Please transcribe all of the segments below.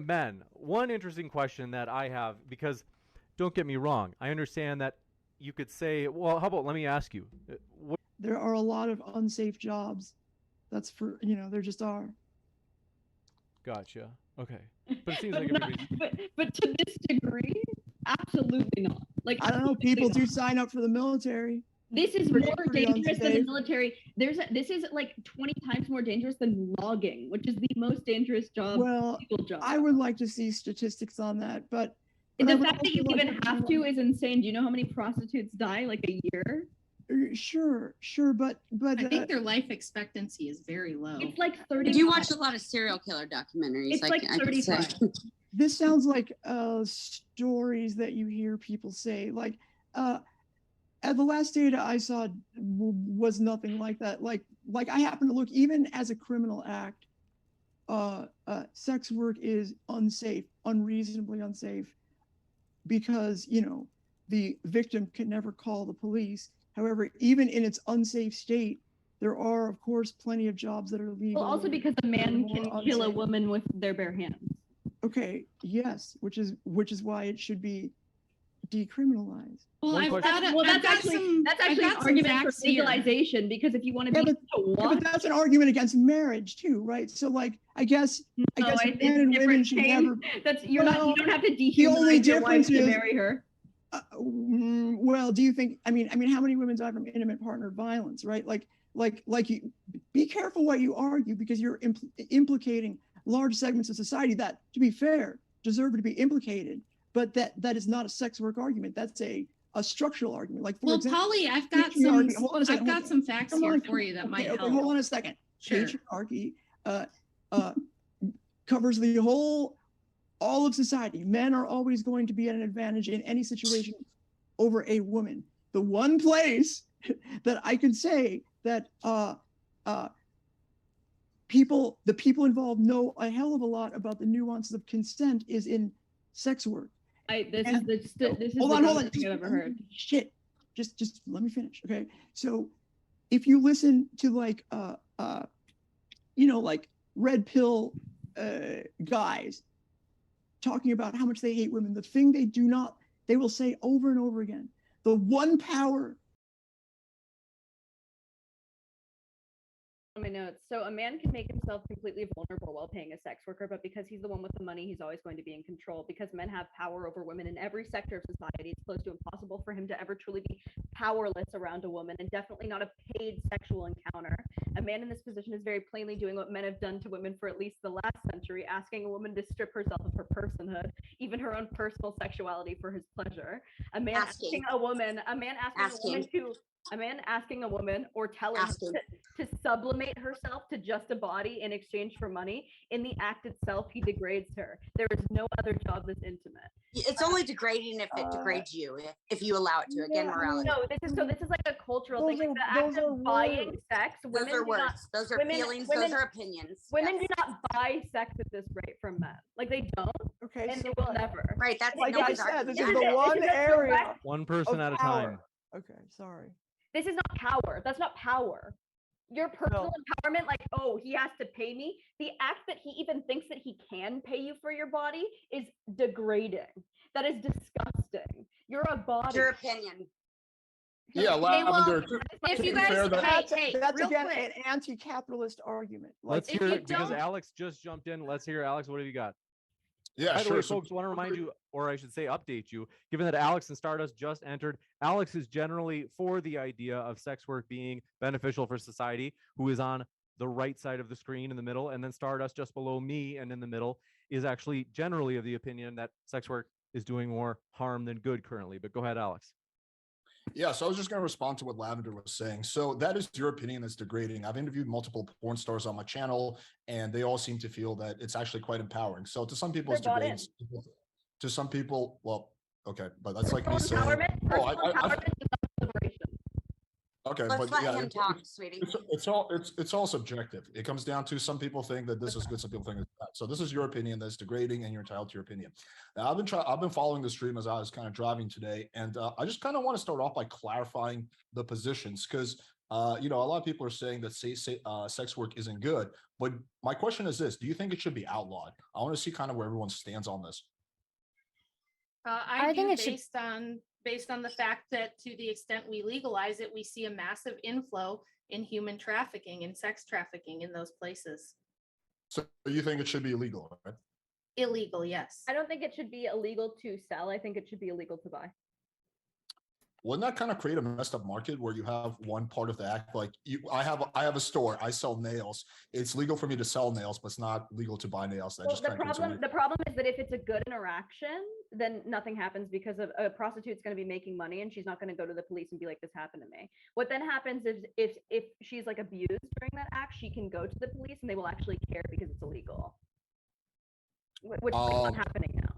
men, one interesting question that I have, because don't get me wrong, I understand that you could say, well, how about let me ask you, what? There are a lot of unsafe jobs. That's for, there just are. Gotcha. Okay, but it seems but like not, everybody's. but to this degree, absolutely not. Like, I don't know. People do sign up for the military. This is more dangerous than the military. This is like 20 times more dangerous than logging, which is the most dangerous job. Well, I would like to see statistics on that, but the fact that you even have to is insane. Do you know how many prostitutes die like a year? Sure, but I think their life expectancy is very low. It's like 30. You watch a lot of serial killer documentaries. It's like 35. This sounds like stories that you hear people say. Like, the last data I saw was nothing like that. Like I happen to look, even as a criminal act, sex work is unsafe, unreasonably unsafe, because the victim can never call the police. However, even in its unsafe state, there are, of course, plenty of jobs that are legal. Well, also because a man can kill a woman with their bare hands. Okay, yes, which is why it should be decriminalized. Well, that's actually an argument for legalization, because if you want to be but that's an argument against marriage too, right? So, like, I guess men and women should never. You don't have to dehumanize your wife to marry her. Well, do you think? I mean, how many women die from intimate partner violence, right? Like you be careful what you argue, because you're implicating large segments of society that, to be fair, deserve to be implicated. But that is not a sex work argument. That's a structural argument. Like, for example, Polly, I've got some facts here for you that might help. Hold on a second. Sure. Patriarchy covers all of society. Men are always going to be at an advantage in any situation over a woman. The one place that I can say that the people involved know a hell of a lot about the nuances of consent is in sex work. This is the hold on. thing I've ever heard. Shit. Just let me finish. Okay. So if you listen to like red pill guys talking about how much they hate women, the thing they will say over and over again, the one power. My notes. So a man can make himself completely vulnerable while paying a sex worker, but because he's the one with the money, he's always going to be in control. Because men have power over women in every sector of society, it's close to impossible for him to ever truly be powerless around a woman, and definitely not a paid sexual encounter. A man in this position is very plainly doing what men have done to women for at least the last century, asking a woman to strip herself of her personhood, even her own personal sexuality, for his pleasure. A man asking a woman or telling her to sublimate herself to just a body in exchange for money. In the act itself, he degrades her. There is no other job this intimate. It's only degrading if it degrades you, if you allow it to. Again, morality. No, this is like a cultural thing. Like the act of buying sex. Those are words. Those are feelings. Those are opinions. Women do not buy sex at this rate from men. Like, they don't. Okay, and they will never. Right. That's like I said. This is the one area. One person at a time. Okay, sorry. This is not power. That's not power. Your personal empowerment, like, oh, he has to pay me. The act that he even thinks that he can pay you for your body is degrading. That is disgusting. You're a body. Your opinion. Yeah, Lavender. If you guys, that's again an anti-capitalist argument. Let's hear it, because Alex just jumped in. Let's hear Alex. What have you got? Yeah, By the way, folks, want to remind you, or I should say update you, given that Alex and Stardust just entered, Alex is generally for the idea of sex work being beneficial for society, who is on the right side of the screen in the middle, and then Stardust just below me and in the middle is actually generally of the opinion that sex work is doing more harm than good currently. But go ahead, Alex. Yeah, so I was just going to respond to what Lavender was saying. So that is your opinion that's degrading. I've interviewed multiple porn stars on my channel, and they all seem to feel that it's actually quite empowering. So to some people, it's degrading. To some people, well, okay, but that's like me saying, okay, let's but let him talk, sweetie. It's all subjective. It comes down to some people think that this is good, some people think it's bad. So this is your opinion that's degrading, and you're entitled to your opinion. Now I've been following the stream as I was kind of driving today, and I just kind of want to start off by clarifying the positions, because A lot of people are saying that sex work isn't good. But my question is this: do you think it should be outlawed? I want to see kind of where everyone stands on this. I think do, it should- based on the fact that to the extent we legalize it, we see a massive inflow in human trafficking and sex trafficking in those places. So you think it should be illegal, right? Illegal, yes. I don't think it should be illegal to sell. I think it should be illegal to buy. Wouldn't that kind of create a messed up market where you have one part of the act, like I have a store, I sell nails. It's legal for me to sell nails, but it's not legal to buy nails. That Well, just kind of creates the problem is that if it's a good interaction, then nothing happens because a prostitute's going to be making money and she's not going to go to the police and be like, this happened to me. What then happens is if she's like abused during that act, she can go to the police and they will actually care because it's illegal. Which is not happening now.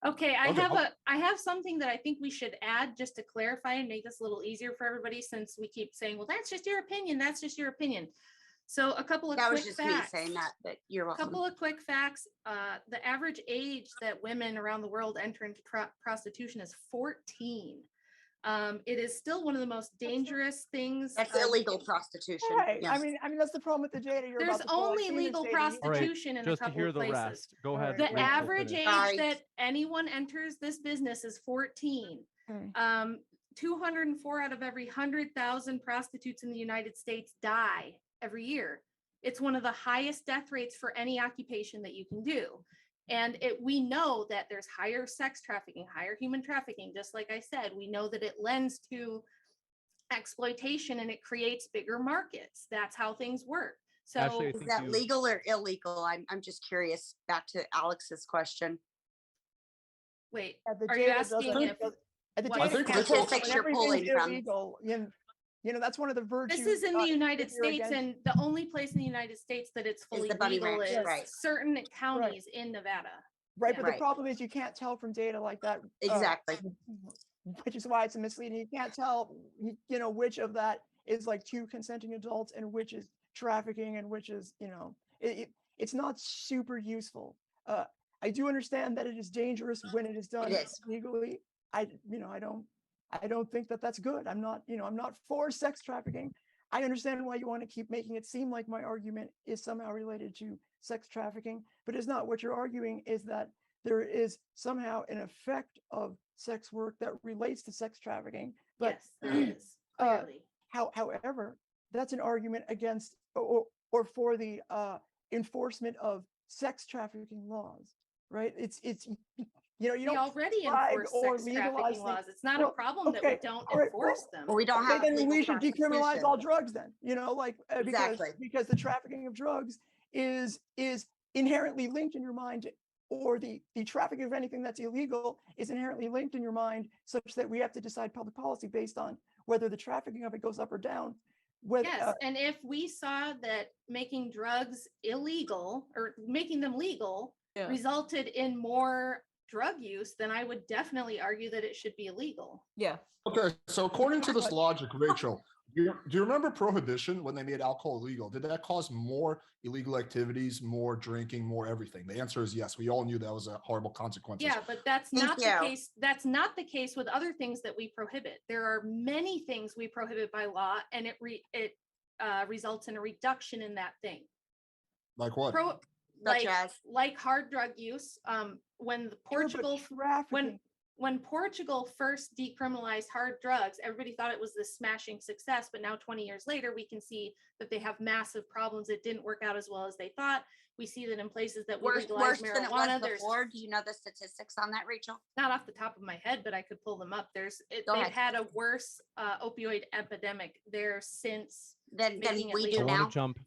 Okay, I have something that I think we should add just to clarify and make this a little easier for everybody, since we keep saying, well, that's just your opinion. That's just your opinion. So a couple of That quick was just facts. me saying that, but you're A welcome. couple of quick facts. The average age that women around the world enter into prostitution is 14. It is still one of the most dangerous things. That's illegal prostitution. Right. Yes. I mean, that's the problem with the data. You're There's about to pull, like, only Stephen's legal data. prostitution in a Just to couple hear of the places. rest. Go ahead. Alright. The Rachel, average age Sorry. that anyone enters this business is 14. Okay. 204 out of every 100,000 prostitutes in the United States die every year. It's one of the highest death rates for any occupation that you can do. And we know that there's higher sex trafficking, higher human trafficking. Just like I said, we know that it lends to exploitation and it creates bigger markets. That's how things work. So Ashley, I Is think that you- legal or illegal? I'm just curious. Back to Alex's question. wait, Yeah, the are you data asking doesn't- if the what data think can't Rachel- tell statistics when you're everything's pulling from. illegal. That's one of the virtues. this is in the United if you're States, against- and the only place in the United States that it's fully the bunny legal ranch, is right. certain counties in Nevada. right, yeah. but Right. the problem is you can't tell from data like that. Exactly. Which is why it's misleading. You can't tell, which of that is like two consenting adults and which is trafficking and which is, it's not super useful. I do understand that it is dangerous when it is done It is. legally. I don't think that that's good. I'm not for sex trafficking. I understand why you want to keep making it seem like my argument is somehow related to sex trafficking, but it's not. What you're arguing is that there is somehow an effect of sex work that relates to sex trafficking. But Yes, there is clearly. however, that's an argument against or for the enforcement of sex trafficking laws, right? You We don't already prescribe enforce or sex legalize trafficking things. laws. It's not Well, a problem that we okay, don't all right, enforce them. Well, we don't have Okay, then legal we should decriminalize all prostitution. drugs then, Exactly. because the trafficking of drugs is inherently linked in your mind, or the trafficking of anything that's illegal is inherently linked in your mind, such that we have to decide public policy based on whether the trafficking of it goes up or down. Whether, Yes, and if we saw that making drugs illegal or making them legal Yeah. resulted in more drug use, then I would definitely argue that it should be illegal. yeah. Okay, so according to this logic, Rachel, do you remember prohibition when they made alcohol illegal? Did that cause more illegal activities, more drinking, more everything? The answer is yes. We all knew that was a horrible consequence. Yeah, but that's Thank not you. the case. That's not the case with other things that we prohibit. There are many things we prohibit by law, and it results in a reduction in that thing. Like what? Such as? Like hard drug use. When Portugal first decriminalized hard drugs, everybody thought it was this smashing success, but now 20 years later, we can see that they have massive problems. It didn't work out as well as they thought. We see that in places that we Worse legalize than it marijuana, was there's before. Do you know the statistics on that, Rachel? not off the top of my head, but I could pull them up. Go They've ahead. had a worse opioid epidemic there since. Than Making it we I do legal. want now. to jump.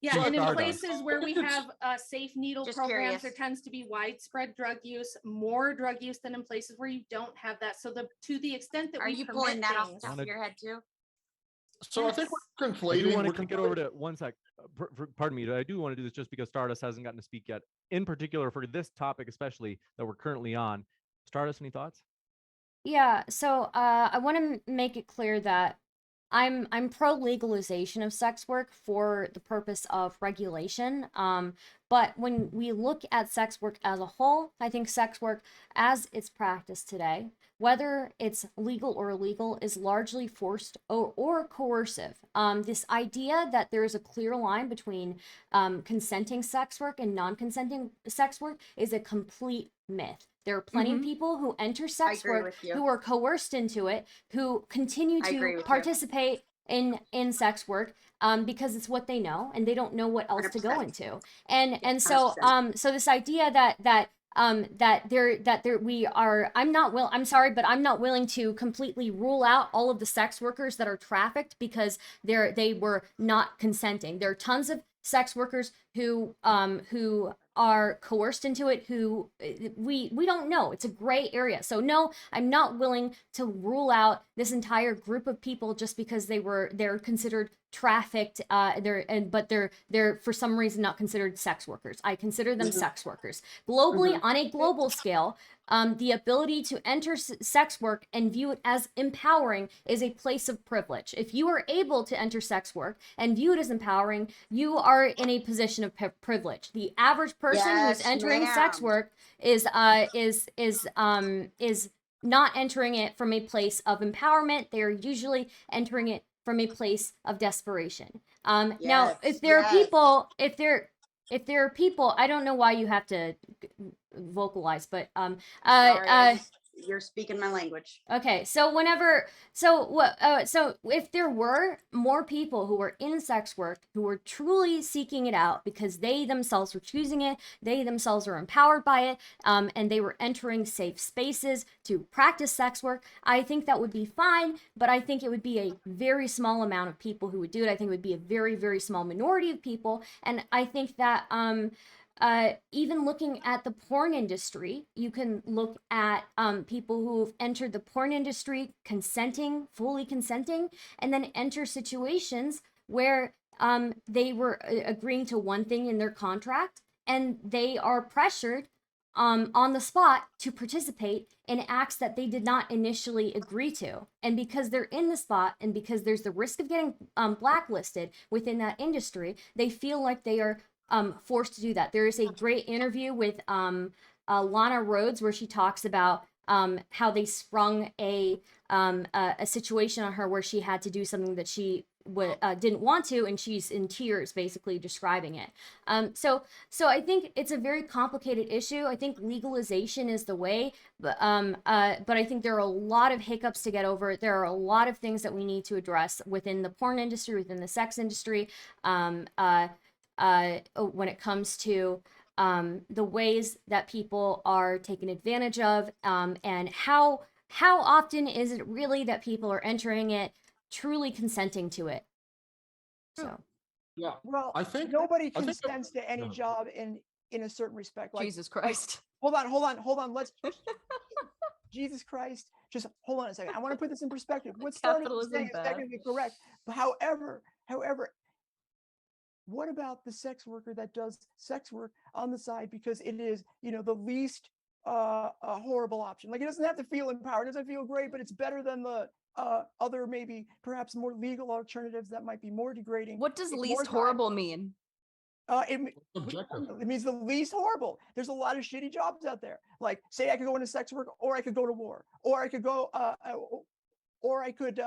Yeah, So and in I- places where we have safe needle Just programs, curious. there tends to be widespread drug use, more drug use than in places where you don't have that. So to the extent that Are we you permit pulling that off things, the top Wanna- of your head too? So I think we're I do conflating. want we're to kick it over conflating- to one sec. Pardon me. I do want to do this just because Stardust hasn't gotten to speak yet. In particular, for this topic, especially that we're currently on. Stardust, any thoughts? Yeah, so I want to make it clear that I'm pro legalization of sex work for the purpose of regulation. But when we look at sex work as a whole, I think sex work as it's practiced today, whether it's legal or illegal, is largely forced or coercive. This idea that there is a clear line between consenting sex work and non-consenting sex work is a complete myth. There are plenty of people who enter sex agree work with you. who are coerced into it, who continue I agree to with you. participate in sex work because it's what they know and they don't know what else to go 100%. into. And so 100%. so this idea that I'm sorry, but I'm not willing to completely rule out all of the sex workers that are trafficked because they were not consenting. There are tons of sex workers who are coerced into it, who we don't know. It's a gray area. So no, I'm not willing to rule out this entire group of people just because they're considered trafficked, but they're for some reason not considered sex workers. I consider them sex workers. Globally, on a global scale, the ability to enter sex work and view it as empowering is a place of privilege. If you are able to enter sex work and view it as empowering, you are in a position of privilege. The average person who's Yes, entering sex ma'am. work is not entering it from a place of empowerment. They are usually entering it from a place of desperation. Now, Yes, if there are yes. people, if there are people, I don't know why you have to vocalize, but Sorry, you're speaking my language. okay, so if there were more people who were in sex work who were truly seeking it out because they themselves were choosing it, they themselves are empowered by it, and they were entering safe spaces to practice sex work, I think that would be fine, but I think it would be a very small amount of people who would do it. I think it would be a very, very small minority of people, and I think that even looking at the porn industry, you can look at people who've entered the porn industry fully consenting, and then enter situations where they were agreeing to one thing in their contract, and they are pressured on the spot to participate in acts that they did not initially agree to. And because they're in the spot, and because there's the risk of getting blacklisted within that industry, they feel like they are forced to do that. There is a great interview with Lana Rhodes where she talks about how they sprung a situation on her where she had to do something that she didn't want to, and she's in tears basically describing it. So I think it's a very complicated issue. I think legalization is the way, but I think there are a lot of hiccups to get over. There are a lot of things that we need to address within the porn industry, within the sex industry. When it comes to the ways that people are taken advantage of, and how often is it really that people are entering it truly consenting to it. So Yeah, Well, I think nobody I think consents to any no. job in a certain respect. Like, Jesus Christ. hold on. Let's Jesus Christ. Just hold on a second. I want to put this in perspective. What Stony is Capitalism saying is bad. technically correct. But however, what about the sex worker that does sex work on the side because it is, the least horrible option? Like, it doesn't have to feel empowered, it doesn't feel great, but it's better than the other, maybe perhaps more legal alternatives that might be more degrading. What does take more least time. horrible mean? Subjective. It means the least horrible. There's a lot of shitty jobs out there. Like, say I could go into sex work, or I could go to war, or I could go, or I could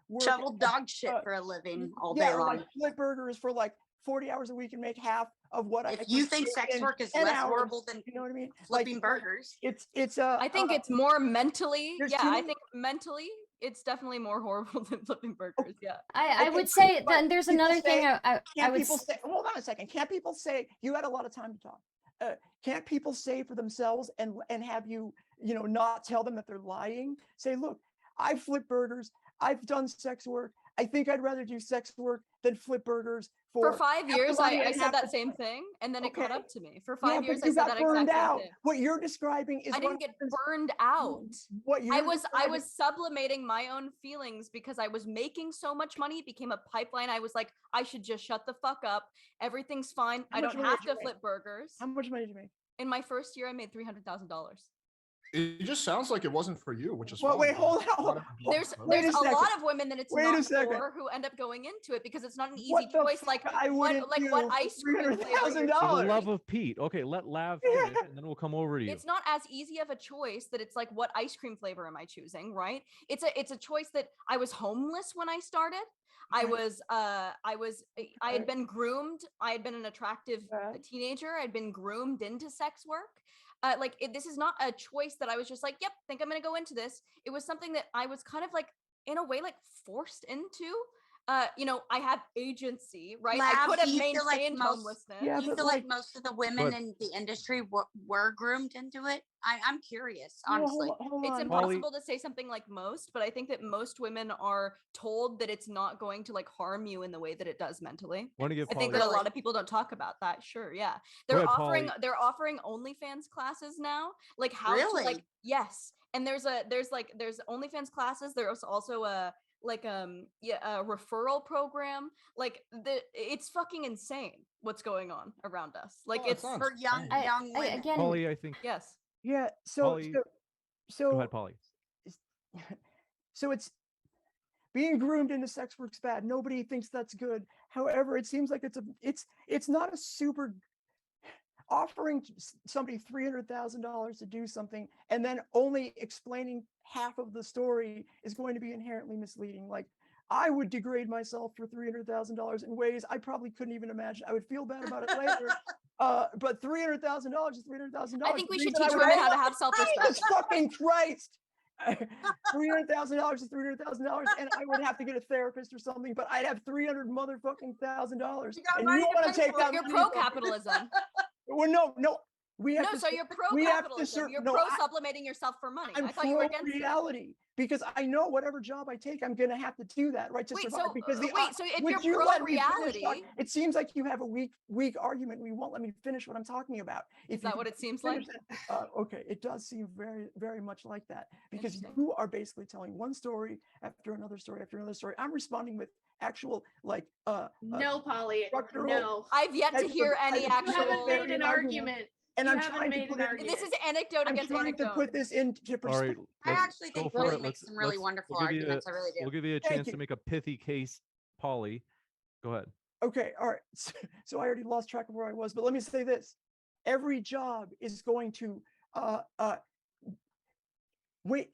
work Shovel dog shit for a living all day or long. like flip burgers for like 40 hours a week and make half of what I If could you think make sex in work is 10 less hours, horrible than you know what I mean? flipping burgers, It's I think it's more mentally. there's Yeah, too I many- think mentally it's definitely more horrible than flipping burgers. Yeah. I Okay, would say but then there's people another thing say- I can't would people say, hold on a second, can't people say, you had a lot of time to talk, can't people say for themselves and have you not tell them that they're lying? Say, look, I've flipped burgers, I've done sex work, I think I'd rather do sex work than flip burgers For for 5 half the years, money I and said half that the same time. thing, and then it caught Okay. up to me. For 5 Yeah, years, but I you said got that exact burned same out. thing. What you're describing is I didn't get happens- burned out. What you're I was describing- sublimating my own feelings because I was making so much money. It became a pipeline. I was like, I should just shut the fuck up. Everything's fine. How I much don't money have did you to make? flip burgers. How much money did you make? In my first year, I made $300,000. It just sounds like it wasn't for you, which is Well, fine. wait, hold Not on. everybody There's does. Wait a there's a second. lot of women that it's Wait a not second. for who end up going into it because it's not an easy What the choice. Like fuck I what wouldn't like do what for ice cream flavor you're For the $300,000. love of Pete. Okay, let Lav finish, and then we'll come over to you. It's not as easy of a choice that it's like what ice cream flavor am I choosing, right? It's a choice that I was homeless when I started. I had been groomed. I had been an attractive teenager. I'd been groomed into sex work. This is not a choice that I was just like, yep, think I'm gonna go into this. It was something that I was kind of like in a way like forced into. I had agency, right? I Lab, could have do you feel like maintained most- homelessness. Yeah, Do you but feel like like- most of the women in the industry were groomed into it? I'm curious, No, honestly. hold It's on. Polly- impossible to say something like most, but I think that most women are told that it's not going to like harm you in the way that it does mentally. Want to give I think Polly? that a lot of people don't talk about that. Sure, yeah. Go They're ahead, offering Polly. they're offering OnlyFans classes now. Like how Really? to like yes. And there's OnlyFans classes. There's also a referral program. It's fucking insane what's going on around us. Like Oh, it it's sounds For young insane. young women. again, Polly, I think. yes. Yeah. Polly- Go So ahead, Polly. so it's being groomed into sex work's bad. Nobody thinks that's good. However, it seems like it's not a super offering somebody $300,000 to do something and then only explaining half of the story is going to be inherently misleading. Like I would degrade myself for $300,000 in ways I probably couldn't even imagine. I would feel bad about it later. But $300,000 is $300,000. I think we should The reason teach I would women how ask- to have self-respect. Jesus fucking Christ. $300,000 is $300,000, and I would have to get a therapist or something. But I'd have $300,000, You got and money you to want to pay take for it. that You're money pro from me. capitalism. Well, no, we have No, to. so you're pro we have to capitalism. You're no, pro I- sublimating yourself for money. I'm I thought you were pro against it. reality because I know whatever job I take, I'm gonna have to do that, right, to Wait, survive. so because the wait, so if would you're you pro let me finish reality, talk- it seems like you have a weak argument. We won't let me finish what I'm talking about. If is that you what could it seems like? finish it, okay, it does seem very, very much like that because Interesting. you are basically telling one story after another story after another story. I'm responding with actual No, Polly, structural- no. I've yet to I- hear I- any you You actual. haven't made an an argument. argument. and You I'm haven't trying to made put an it. argument. This is anecdote I'm against trying anecdote. to put this into All perspective. right. I actually think go for Polly it. makes some really let's- wonderful we'll give you a- arguments. I really do. We'll give you a Thank chance you. to make a pithy case, Polly. Go ahead. Okay, all right. So I already lost track of where I was, but let me say this. Every job is going to wait.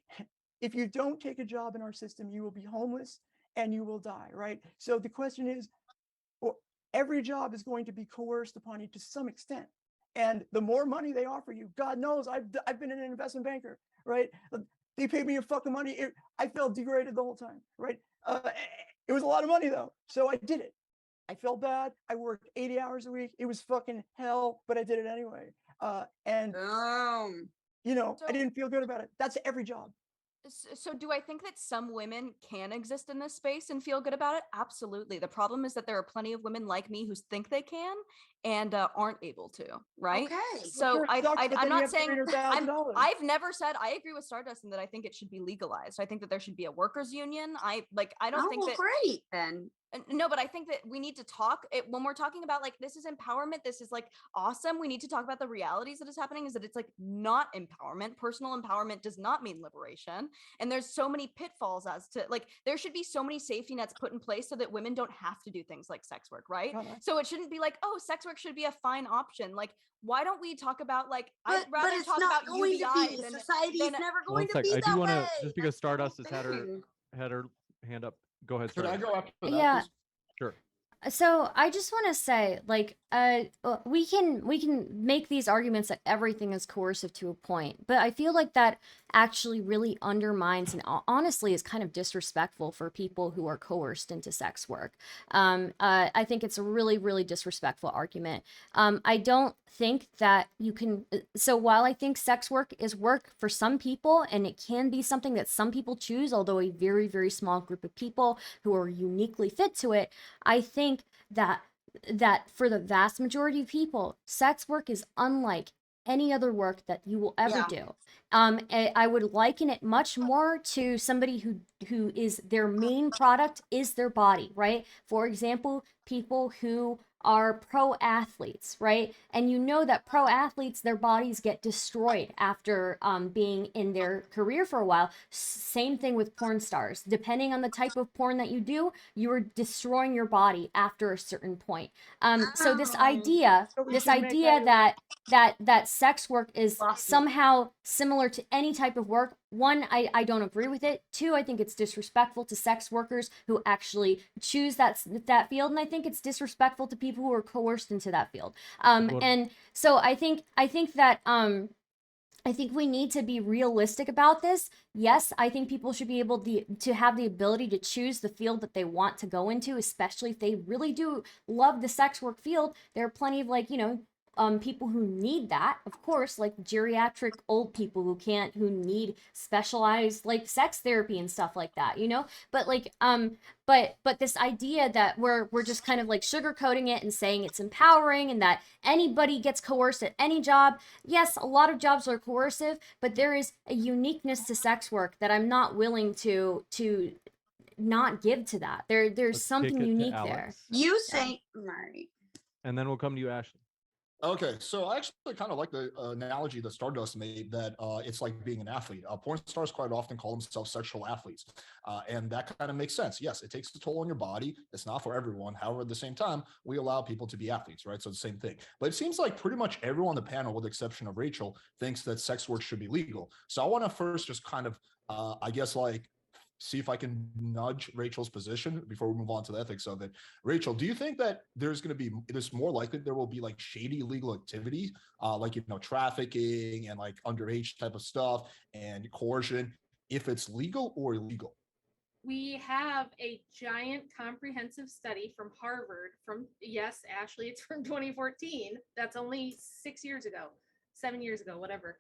If you don't take a job in our system, you will be homeless and you will die, right? So the question is, every job is going to be coerced upon you to some extent. And the more money they offer you, God knows, I've been an investment banker, right? They paid me a fucking money. I felt degraded the whole time, right? It was a lot of money though, so I did it. I felt bad. I worked 80 hours a week. It was fucking hell, but I did it anyway. And Boom. So- I didn't feel good about it. That's every job. So do I think that some women can exist in this space and feel good about it? Absolutely. The problem is that there are plenty of women like me who think they can and aren't able to, right? Okay. So Sure, it sucks, but I'm then you not have saying $300,000. I've never said I agree with Stardust in that I think it should be legalized. I think that there should be a workers union. I don't Oh, think well, that great then. no, but I think that we need to talk when we're talking about like this is empowerment. This is like awesome. We need to talk about the realities that is happening. Is that it's like not empowerment. Personal empowerment does not mean liberation. And there's so many pitfalls as to like there should be so many safety nets put in place so that women don't have to do things like sex work, right? Uh-huh. So it shouldn't be like, oh, sex work should be a fine option. Like, why don't we talk about like I'd But rather it's talk not about going UBI to be. than Society's than- never One going to sec. be I that do want to way. just because That's the whole Stardust has had her hand up. Go ahead, Could I Stardust. go after that? Yeah. please? Sure. So I just want to say, like, we can make these arguments that everything is coercive to a point, but I feel like that actually really undermines and honestly is kind of disrespectful for people who are coerced into sex work. I think it's a really, really disrespectful argument. I don't think that you can. So while I think sex work is work for some people, and it can be something that some people choose, although a very, very small group of people who are uniquely fit to it, I think that for the vast majority of people, sex work is unlike any other work that you will ever do. I would liken it much more to somebody who is their main product is their body, right? For example, people who are pro athletes, right? And you know that pro athletes, their bodies get destroyed after being in their career for a while. Same thing with porn stars. Depending on the type of porn that you do, you are destroying your body after a certain point. So this idea, So we this should make idea that sex work is Lawsuit. somehow similar to any type of work, one, I don't agree with it. Two, I think it's disrespectful to sex workers who actually choose that field, and I think it's disrespectful to people who are coerced into that field. And so I think that I think we need to be realistic about this. Yes, I think people should be able to have the ability to choose the field that they want to go into, especially if they really do love the sex work field. There are plenty of, like, people who need that, of course, like geriatric old people who need specialized, like, sex therapy and stuff like that, but like, but this idea that we're just kind of like sugarcoating it and saying it's empowering and that anybody gets coerced at any job. Yes, a lot of jobs are coercive, but there is a uniqueness to sex work that I'm not willing to not give to that. There's Let's something kick it to unique Alex. there. You say, right. And then we'll come to you, Ashley. Okay, so I actually kind of like the analogy that Stardust made that it's like being an athlete. Porn stars quite often call themselves sexual athletes, and that kind of makes sense. Yes, it takes a toll on your body. It's not for everyone. However, at the same time, we allow people to be athletes, right? So the same thing. But it seems like pretty much everyone on the panel, with the exception of Rachel, thinks that sex work should be legal. So I want to first just kind of, I guess, like, see if I can nudge Rachel's position before we move on to the ethics of it. Rachel, do you think that it's more likely there will be like shady legal activity, like, trafficking and like underage type of stuff and coercion, if it's legal or illegal? We have a giant comprehensive study from Harvard yes, Ashley, it's from 2014. That's only 7 years ago, whatever.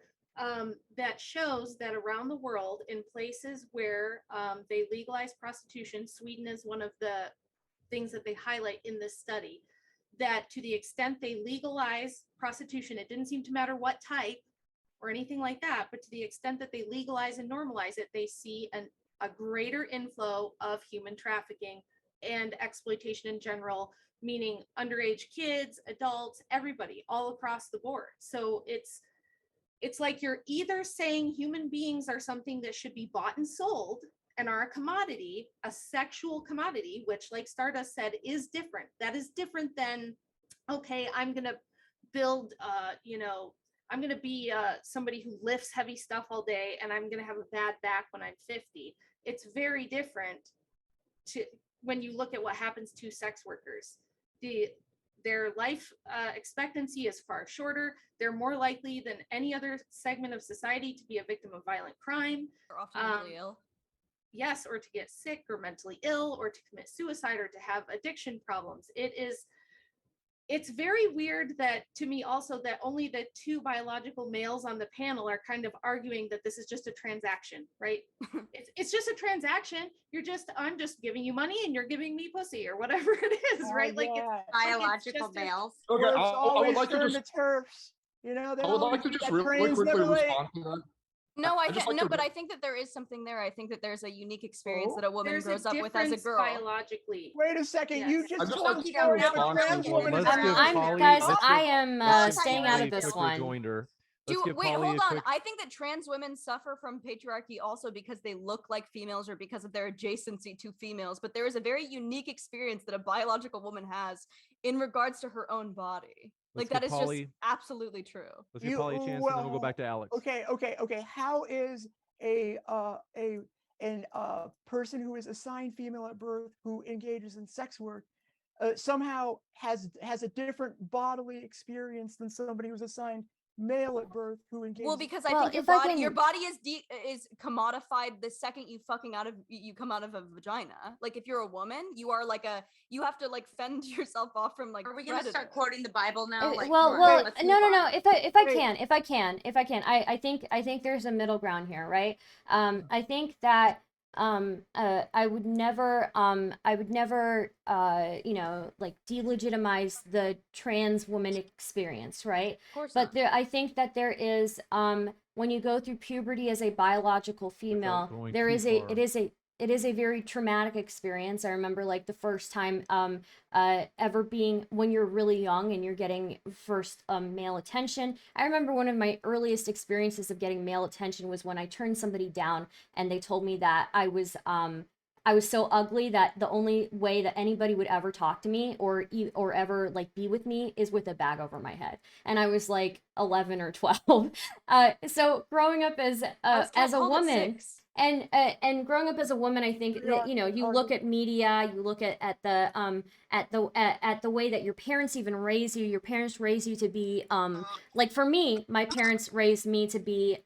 That shows that around the world, in places where they legalize prostitution, Sweden is one of the things that they highlight in this study, that to the extent they legalize prostitution, it didn't seem to matter what type or anything like that, but to the extent that they legalize and normalize it, they see a greater inflow of human trafficking and exploitation in general, meaning underage kids, adults, everybody, all across the board. So it's like you're either saying human beings are something that should be bought and sold and are a commodity, a sexual commodity, which, like Stardust said, is different. That is different than, okay, I'm going to build, I'm going to be somebody who lifts heavy stuff all day and I'm going to have a bad back when I'm 50. It's very different when you look at what happens to sex workers. Their life expectancy is far shorter. They're more likely than any other segment of society to be a victim of violent crime. Or often mentally ill. Yes, or to get sick or mentally ill or to commit suicide or to have addiction problems. It's very weird that, to me also, that only the two biological males on the panel are kind of arguing that this is just a transaction, right? It's just a transaction. I'm just giving you money and you're giving me pussy or whatever it is, right? Like, it's Biological just males. Okay, It's I always would like to turned just, to turfs. They I would always like to do just that, really trains quickly never late. respond to that. No, I just can't. like No, to but I think that there is something there. I think that there's a unique experience Oh. that a woman there's grows a up with as a difference girl. biologically. Wait a second, Yes. you I just just told like the to story of a respond to trans what- woman. Let's is give out. Polly- guys, let's I give- am let's give staying out Polly of a this quick one. rejoinder. Let's give Wait, Polly hold a on. quick- I think that trans women suffer from patriarchy also because they look like females or because of their adjacency to females. But there is a very unique experience that a biological woman has in regards to her own body. Let's Like, that give is Polly- just absolutely true. Let's give Polly a chance, and then we'll go back to Alex. Okay. How is a person who is assigned female at birth who engages in sex work somehow has a different bodily experience than somebody who's assigned male at birth who engages? Well, because I Well, think your if I body, can- your body is commodified the second you come out of a vagina. Like, if you're a woman, you are like you have to like fend yourself off from like. Are we gonna start predators. quoting the Bible now? Like, Well, come on, well, let's no, move no. on. If I Wait. can, I think there's a middle ground here, right? I think that I would never like delegitimize the trans woman experience, right? Of course But not. I think that there is when you go through puberty as a biological female, going there too is a far. it is a it is a very traumatic experience. I remember like the first time ever being when you're really young and you're getting first male attention. I remember one of my earliest experiences of getting male attention was when I turned somebody down and they told me that I was so ugly that the only way that anybody would ever talk to me or ever like be with me is with a bag over my head. And I was like 11 or 12. So growing up as a woman, and growing up as a woman, I think that, you know, you look at media, you look at the way that your parents even raise you. Your parents raise you to be like for me, my parents raised me to be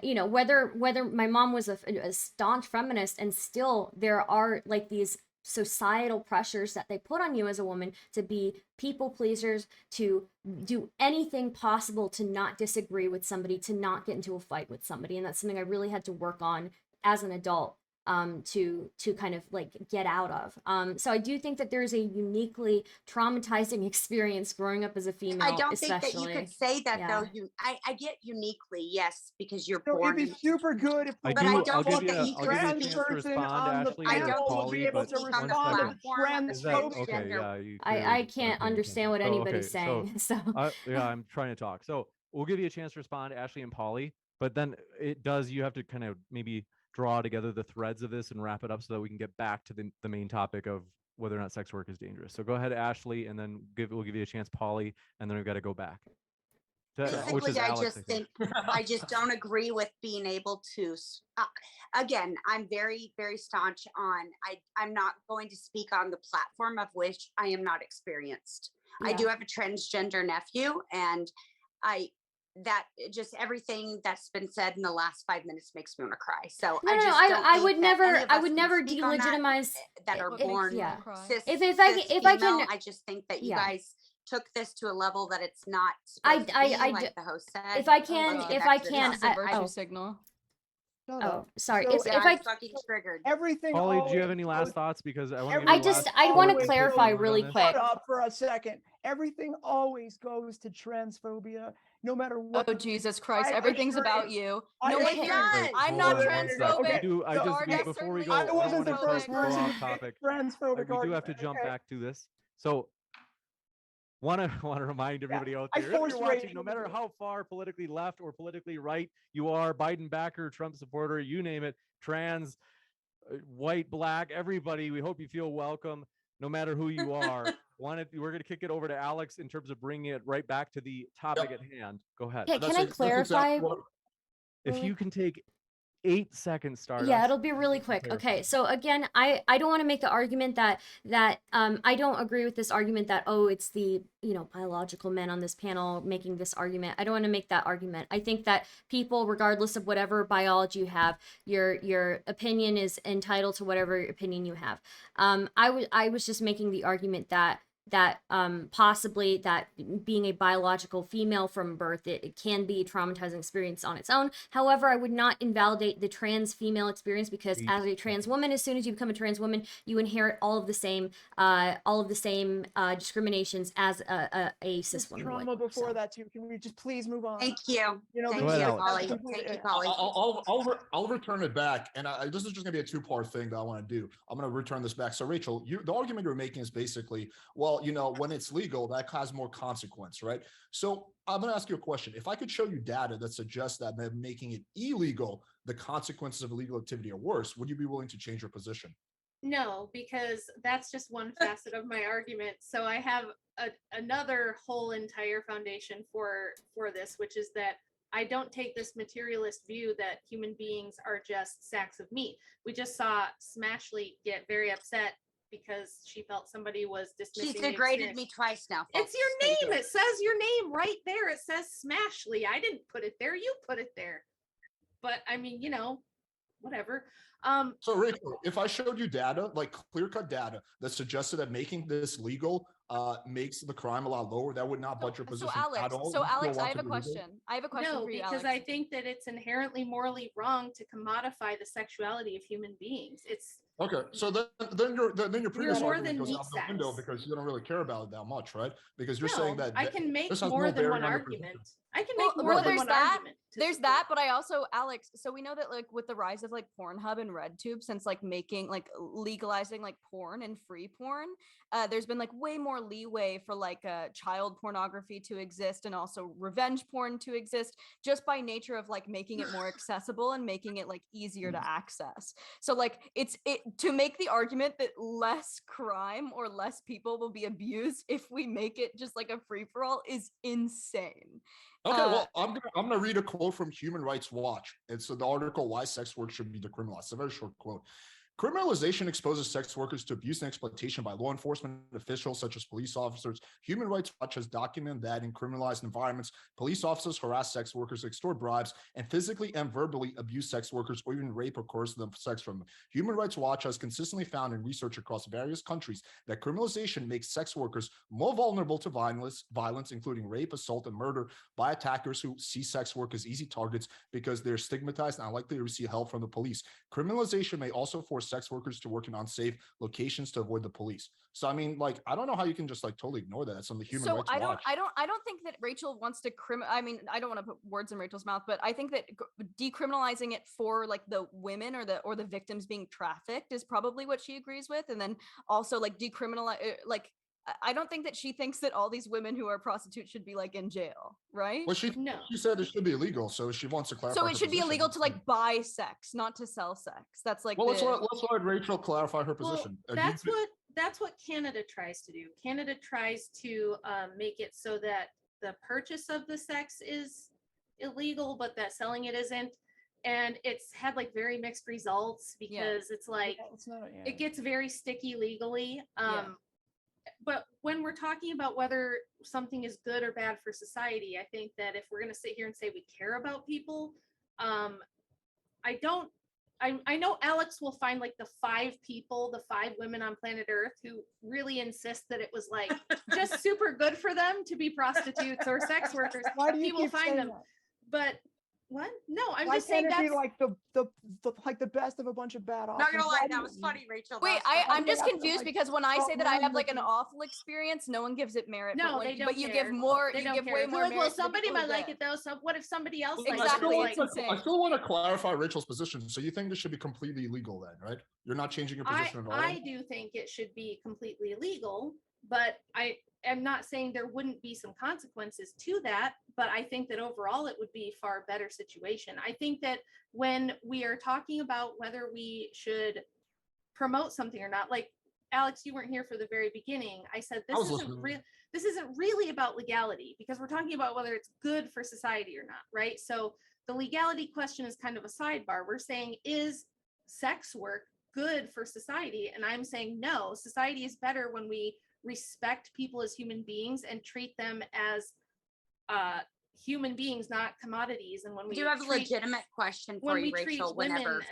you know, whether my mom was a staunch feminist, and still there are like these societal pressures that they put on you as a woman to be people pleasers, to do anything possible to not disagree with somebody, to not get into a fight with somebody. And that's something I really had to work on as an adult to kind of like get out of. So I do think that there's a uniquely traumatizing experience growing up as a female. I don't think that especially. you could say that Yeah. though. I get uniquely, yes, because you're So born. it'd be super good if I But do. I I'll don't give think you. that A, you I'll could give you a speak- chance to person respond, on the Ashley. I and then don't panel think will be Polly, you able could but to speak on one the respond second. to platform. Is that okay? transphobia. Yeah, I can't understand what So, anybody's saying. So yeah, I'm trying to talk. So we'll give you a chance to respond, Ashley and Polly. But then you have to kind of maybe draw together the threads of this and wrap it up so that we can get back to the main topic of whether or not sex work is dangerous. So go ahead, Ashley, and then we'll give you a chance, Polly, and then we've got to go back. Which Basically, is I Alex, just think I just don't agree with being able to. Again, I'm very, very staunch on. I'm not going to speak on the platform of which I am not experienced. I Yeah. do have a transgender nephew, and just everything that's been said in the last 5 minutes makes me want to cry. So No, I no, just I- don't I think would that never- any of I us would can never speak on delegitimize that are What makes born you yeah. cry? cis, If cis I can- female. I just think that you yeah. guys took this to a level that it's not I- supposed to I- be, I like d- the host said. if I Oh, can, God. get if back I to the can, This is a topic. virtue oh, signal. Shut oh, up. sorry. So Yeah, if I'm I fucking triggered. everything Polly, do you always have any goes- last thoughts? Because I want to. I just I want to clarify really quick. Shut up for a second. Everything always goes to transphobia, no matter what. Oh, Jesus Christ. I Everything's assure about you. you. I No one assure cares. you. Wait, I'm hold not on one sec. transphobic. I so- just okay. before we certainly go, I is. don't wasn't want the to first go person off to make topic. transphobic We do have to argument, jump okay? back to this. So want to remind everybody out I there, if forced you're watching, Rachel no to matter do it. how far politically left or politically right you are, Biden backer, Trump supporter, you name it, trans, white, black, everybody, we hope you feel welcome no matter who you are. We're going to kick it over to Alex in terms of bringing it right back to the topic at hand. Go ahead. Hey, can I That's exactly clarify? what- If you can take 8 seconds, start. Yeah, it'll be really quick. Okay, so again, I don't want to make the argument that I don't agree with this argument that, oh, it's the, you know, biological men on this panel making this argument. I don't want to make that argument. I think that people, regardless of whatever biology you have, your opinion is entitled to whatever opinion you have. I was just making the argument that possibly that being a biological female from birth, it can be a traumatizing experience on its own. However, I would not invalidate the trans female experience, because as a trans woman, as soon as you become a trans woman, you inherit all of the same discriminations as a cis woman Trauma would. before So. that too. Can we just please move on? Thank you. You know, Thank Go ahead, you, Alex. Polly. Complete- Thank you, Polly. I'll return it back, and this is just going to be a two-part thing that I want to do. I'm going to return this back. So, Rachel, the argument you're making is basically, well, you know, when it's legal, that has more consequence, right? So, I'm going to ask you a question. If I could show you data that suggests that making it illegal, the consequences of illegal activity are worse, would you be willing to change your position? No, because that's just one facet of my argument. So I have another whole entire foundation for this, which is that I don't take this materialist view that human beings are just sacks of meat. We just saw Smashley get very upset because she felt somebody was dismissing. She's the degraded experience. me twice now. It's folks. your Thank name. you. It says your name right there. It says Smashley. I didn't put it there. You put it there. But I mean, you know, whatever. So, Rachel, if I showed you data, like clear-cut data that suggested that making this legal makes the crime a lot lower, that would not budge your position at all. So You still Alex, I want have to a be legal? question. I have a question No, for you, because Alex. I think that it's inherently morally wrong to commodify the sexuality of human beings. It's Okay, so then your previous more argument than goes meat out the window sacks. because you don't really care about it that much, right? Because you're saying no, that I can make this has more no than bearing one on your argument. position. I can Well, make more than there's one that, argument. there's that, but I also, Alex, so we know that like with the rise of like Pornhub and RedTube, since like making like legalizing like porn and free porn, there's been like way more leeway for like child pornography to exist and also revenge porn to exist, just by nature of like making it more accessible and making it like easier to access. So like it to make the argument that less crime or less people will be abused if we make it just like a free-for-all is insane. Okay, well, I'm gonna read a quote from Human Rights Watch. It's the article "Why Sex Work Should Be Decriminalized." It's a very short quote. Criminalization exposes sex workers to abuse and exploitation by law enforcement officials such as police officers. Human Rights Watch has documented that in criminalized environments, police officers harass sex workers, extort bribes, and physically and verbally abuse sex workers or even rape or coerce them for sex from them. Human Rights Watch has consistently found in research across various countries that criminalization makes sex workers more vulnerable to violence, including rape, assault, and murder by attackers who see sex work as easy targets because they're stigmatized and unlikely to receive help from the police. Criminalization may also force sex workers to work in unsafe locations to avoid the police. So I mean, like, I don't know how you can just like totally ignore that. That's on the Human Rights Watch. I don't think that Rachel wants to I mean, I don't want to put words in Rachel's mouth, but I think that decriminalizing it for like the women or the victims being trafficked is probably what she agrees with, and then also like decriminalize like. I don't think that she thinks that all these women who are prostitutes should be like in jail, right? Well, she said it should be illegal, so she wants to clarify. So it should be illegal to like buy sex, not to sell sex. That's like. Well, let's let Rachel clarify her position. Well, that's what Canada tries to do. Canada tries to make it so that the purchase of the sex is illegal, but that selling it isn't. And it's had like very mixed results because it's like it gets very sticky legally. But when we're talking about whether something is good or bad for society, I think that if we're going to sit here and say we care about people, I know Alex will find like the 5 women on planet Earth who really insist that it was like just super good for them to be prostitutes or sex workers. Why do you He will keep find saying them. that? But what? No, I'm Why just saying can't it that's be like the best of a bunch of bad options? Not gonna lie, Why that do was you- funny, Rachel. Wait, I'm just confused like, because when I say that I well, have like an looking- awful experience, no one gives it merit. No, but, like, they don't but you care. give more. They You don't give care. way They're more. like, well, merit to the somebody people might like that- it though. So what if somebody else I likes still, it? Exactly. I still want to clarify Rachel's position. So you think this should be completely illegal then, right? You're not changing your position at all? I do think it should be completely illegal, but I am not saying there wouldn't be some consequences to that, but I think that overall it would be a far better situation. I think that when we are talking about whether we should promote something or not, like Alex, you weren't here for the very beginning. I said this isn't really about legality because we're talking about whether it's good for society or not, right? So the legality question is kind of a sidebar. We're saying, is sex work good for society? And I'm saying no, society is better when we respect people as human beings and treat them as human beings, not commodities. And when we do have a legitimate question for you, Rachel, whenever.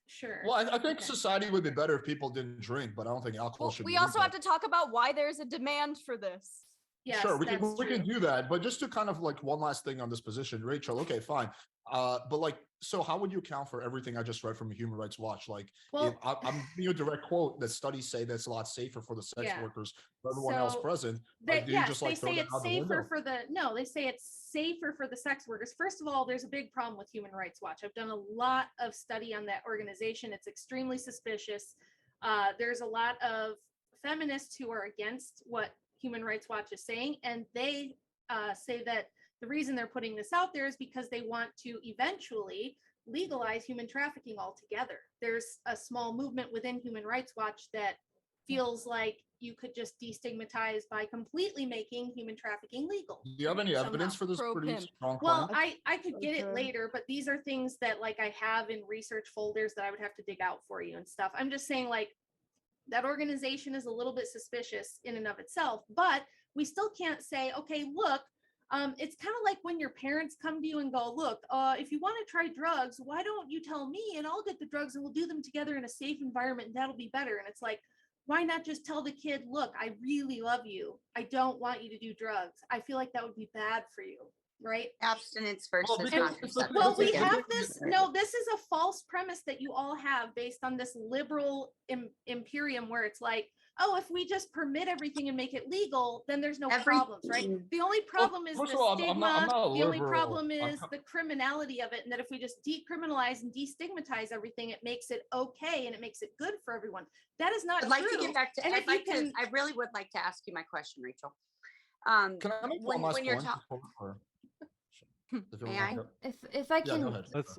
Sure. Well, I think society would be better if people didn't drink, but I don't think alcohol Well, should we be also legal. have to talk about why there's a demand for this. Yes, sure, we that's can true. do that. But just to kind of like one last thing on this position, Rachel, okay, fine. But like, so how would you account for everything I just read from Human Rights Watch? Like, Well, I'm giving you a direct quote that studies say that's a lot safer for the sex workers, for everyone else So present. They, Like, yes, just, they like, throw say that it's out the safer window? for they say it's safer for the sex workers. First of all, there's a big problem with Human Rights Watch. I've done a lot of study on that organization. It's extremely suspicious. There's a lot of feminists who are against what Human Rights Watch is saying, and they say that the reason they're putting this out there is because they want to eventually legalize human trafficking altogether. There's a small movement within Human Rights Watch that feels like you could just destigmatize by completely making human trafficking legal. Do you have any evidence somehow. for this Pro pretty pimp. strong Well, claim? I could get it later, but these are things that like I have in research folders that I would have to dig out for you and stuff. I'm just saying like that organization is a little bit suspicious in and of itself, but we still can't say, okay, look, it's kind of like when your parents come to you and go, look, if you want to try drugs, why don't you tell me and I'll get the drugs and we'll do them together in a safe environment and that'll be better. And it's like, why not just tell the kid, look, I really love you. I don't want you to do drugs. I feel like that would be bad for you, right? Abstinence versus because- contraception. Well, we Yeah. have this. No, this is a false premise that you all have based on this liberal imperium where it's like, oh, if we just permit everything and make it legal, then there's no Every- problems, right? The only problem is the first of all, I'm stigma. not a The only liberal. problem I'm is co- the criminality of it, and that if we just decriminalize and destigmatize everything, it makes it okay and it makes it good for everyone. That is not I'd like true. to get back to, And if you can, I really would like to ask you my question, Rachel. Can I make one last point? If you May don't I? mind. If I Yeah, can, go ahead. Let's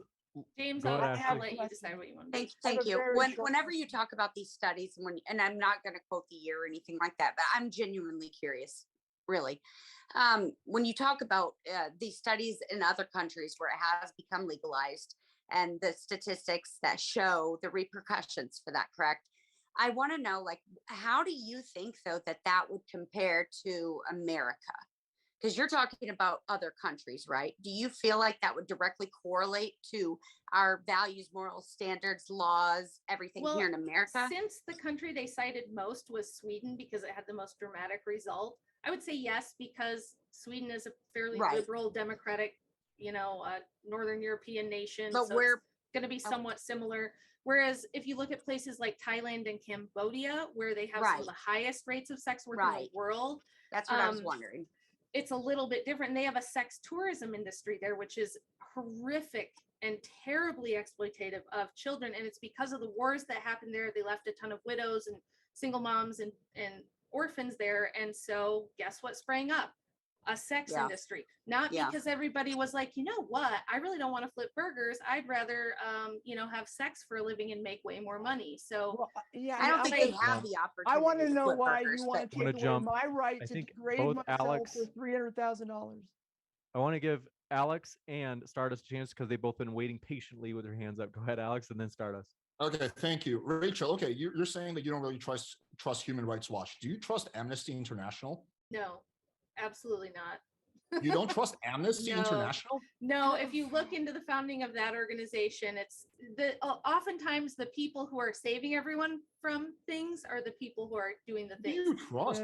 James, Go I'll, ahead, I'll Ashley. let you decide what you want. Thank I have a you. very short Whenever you talk about these studies, and I'm not going to quote the year or anything like that, but I'm genuinely curious, really. When you talk about these studies in other countries where it has become legalized and the statistics that show the repercussions for that, correct? I want to know, like, how do you think, though, that would compare to America? Because you're talking about other countries, right? Do you feel like that would directly correlate to our values, moral standards, laws, everything Well, here in America? Since the country they cited most was Sweden because it had the most dramatic result, I would say yes, because Sweden is a fairly Right. liberal, democratic, Northern European nation. But so we're it's going to be somewhat similar. Whereas if you look at places like Thailand and Cambodia, where they have some of the highest rates of sex work in the Right. world, that's what I was wondering. it's a little bit different. They have a sex tourism industry there, which is horrific and terribly exploitative of children. And it's because of the wars that happened there. They left a ton of widows and single moms and orphans there. And so guess what sprang up? A sex Yeah. industry. Not Yeah. because everybody was like, you know what? I really don't want to flip burgers. I'd rather, have sex for a living and make way more money. So Well, yeah, I don't mean, think they have the opportunity. I want to know flip why burgers, you want but- to Wanna take away jump. my right I to think degrade both myself Alex- for $300,000. I want to give Alex and Stardust a chance because they've both been waiting patiently with their hands up. Go ahead, Alex, and then Stardust. Okay, thank you, Rachel. Okay, you're saying that you don't really trust Human Rights Watch. Do you trust Amnesty International? no, absolutely not. You don't trust Amnesty No. International? No, if you look into the founding of that organization, it's oftentimes the people who are saving everyone from things are the people who are doing the Do things. you trust?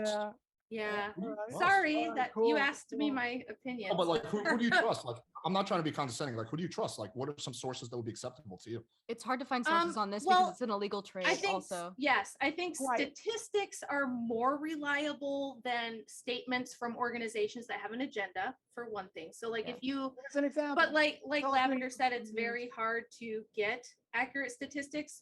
Yeah. Who do you trust? Sorry Alright, that cool, you asked me cool. my opinion. No, but like, who do you trust? Like, I'm not trying to be condescending. Like, who do you trust? Like, what are some sources that would be acceptable to you? It's hard to find sources on this well, because it's an illegal trade I think also. yes, I think Right. statistics are more reliable than statements from organizations that have an agenda, for one thing. So like if you As an example. but like Tell me- Lavender said, it's very hard to get accurate statistics.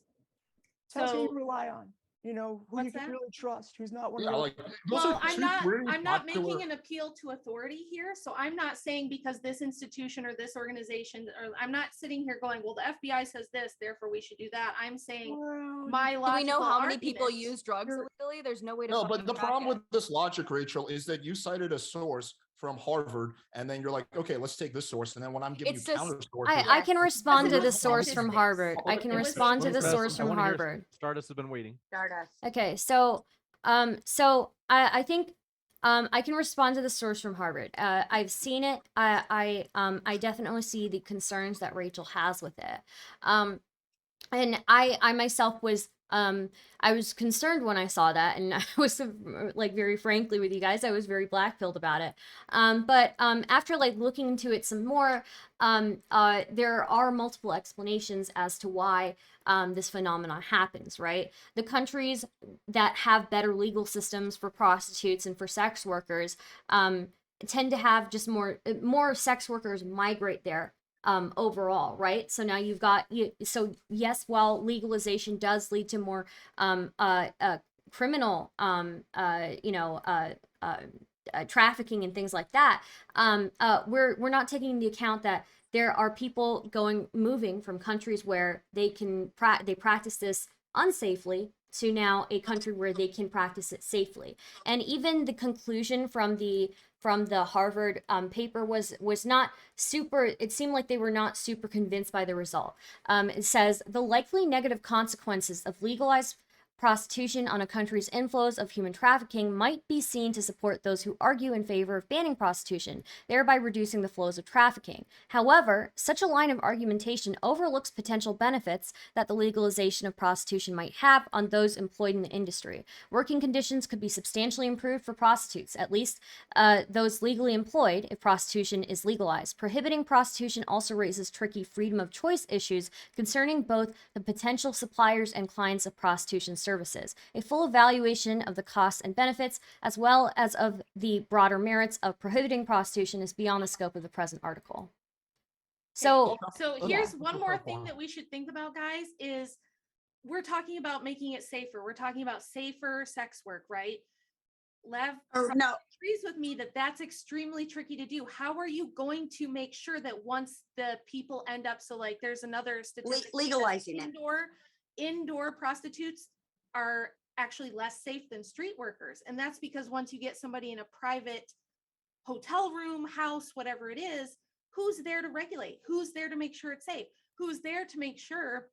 Tell us who So you rely on. Who you What's can that? really trust, who's not one Yeah, of like those. those well, are I'm two not pretty I'm not popular- making an appeal to authority here. So I'm not saying because this institution or this organization, or I'm not sitting here going, well, the FBI says this, therefore we should do that. I'm saying Well, my Do logical we know how many people arguments- use drugs You're- illegally? There's no way to No, fucking but the track problem it. with this logic, Rachel, is that you cited a source from Harvard, and then you're like, okay, let's take this source, and then when I'm giving It's you just- counter sources, I can Yes. respond to Because the it's source from statistics. Harvard. I It can was respond to the statistics. source I from wanna hear Harvard. Stardust has been waiting. Stardust. Okay, so I think I can respond to the source from Harvard. I've seen it. I definitely see the concerns that Rachel has with it. And I myself was I was concerned when I saw that, and I was like very frankly with you guys, I was very black-pilled about it. But after like looking into it some more, there are multiple explanations as to why this phenomenon happens, right? The countries that have better legal systems for prostitutes and for sex workers tend to have just more sex workers migrate there overall, right? So now you've got so yes, while legalization does lead to more criminal trafficking and things like that, we're not taking into account that there are people moving from countries where they practice this unsafely to now a country where they can practice it safely. And even the conclusion from the Harvard paper was not super, it seemed like they were not super convinced by the result. It says the likely negative consequences of legalized prostitution on a country's inflows of human trafficking might be seen to support those who argue in favor of banning prostitution, thereby reducing the flows of trafficking. However, such a line of argumentation overlooks potential benefits that the legalization of prostitution might have on those employed in the industry. Working conditions could be substantially improved for prostitutes, at least those legally employed, if prostitution is legalized. Prohibiting prostitution also raises tricky freedom of choice issues concerning both the potential suppliers and clients of prostitution services. A full evaluation of the costs and benefits, as well as of the broader merits of prohibiting prostitution, is beyond the scope of the present article. So, So yeah. here's one more thing that we should think about, guys, is we're talking about making it safer. We're talking about safer sex work, right? Lev No, agrees with me that that's extremely tricky to do. How are you going to make sure that once the people end up, so like there's another statistic that says legalizing it. indoor prostitutes are actually less safe than street workers. And that's because once you get somebody in a private hotel room, house, whatever it is, who's there to regulate? Who's there to make sure it's safe? Who's there to make sure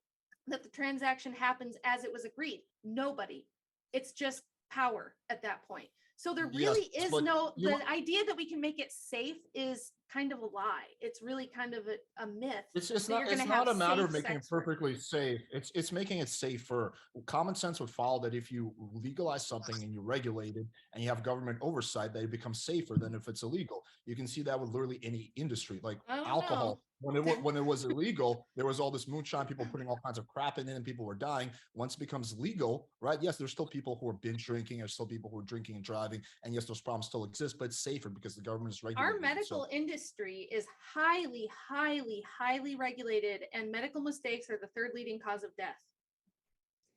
that the transaction happens as it was agreed? Nobody. It's just power at that point. So there really is no, the idea that we can make it safe is kind of a lie. It's really kind of a myth. It's not a matter of making it perfectly safe. It's making it safer. Common sense would follow that if you legalize something and you regulate it and you have government oversight, that it becomes safer than if it's illegal. You can see that with literally any industry, like alcohol. When it was illegal, there was all this moonshine, people putting all kinds of crap in it, and people were dying. Once it becomes legal, right? Yes, there's still people who are binge drinking, there's still people who are drinking and driving, and yes, those problems still exist, but it's safer because the government is regulating. Our medical industry is highly, highly, highly regulated, and medical mistakes are the third leading cause of death.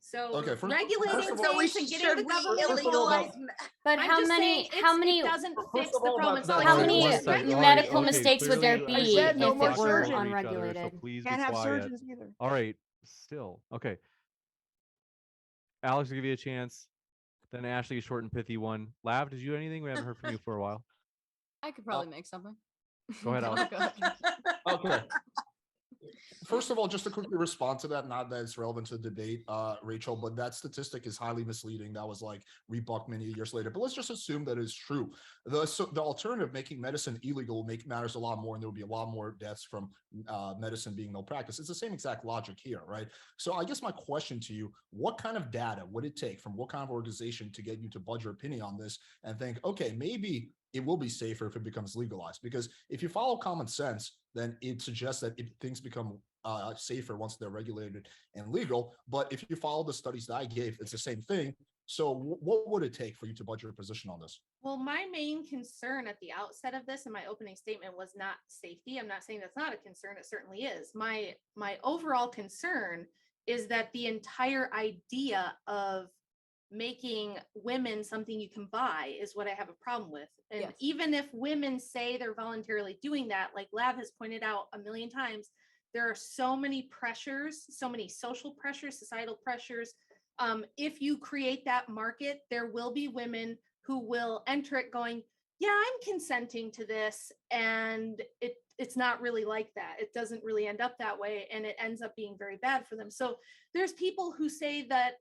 So regulating things and getting the government involved. But I'm how just many saying it doesn't fix the problem. It's not how like many it's regulated. medical mistakes would there clearly, be I if said it no more were surgery. unregulated? So please Can't be have quiet. surgeons either. All right, still okay. Alex, will give you a chance. Then Ashley, a short and pithy one. Lav, did you do anything? We haven't heard from you for a while. I could probably make something. Go ahead, Alex. Go ahead. Okay. First of all, just to quickly respond to that, not that it's relevant to the debate, Rachel, but that statistic is highly misleading. That was like rebucked many years later. But let's just assume that is true. The alternative, making medicine illegal, will make matters a lot more, and there will be a lot more deaths from medicine being malpractice. It's the same exact logic here, right? So I guess my question to you, what kind of data would it take from what kind of organization to get you to budge your opinion on this and think, okay, maybe it will be safer if it becomes legalized? Because if you follow common sense, then it suggests that things become safer once they're regulated and legal. But if you follow the studies that I gave, it's the same thing. So what would it take for you to budge your position on this? Well, my main concern at the outset of this in my opening statement was not safety. I'm not saying that's not a concern. It certainly is. My overall concern is that the entire idea of making women something you can buy is what I have a problem with. And Yes. even if women say they're voluntarily doing that, like Lav has pointed out a million times, there are so many pressures, so many social pressures, societal pressures. If you create that market, there will be women who will enter it going, yeah, I'm consenting to this. And it's not really like that. It doesn't really end up that way. And it ends up being very bad for them. So there's people who say that,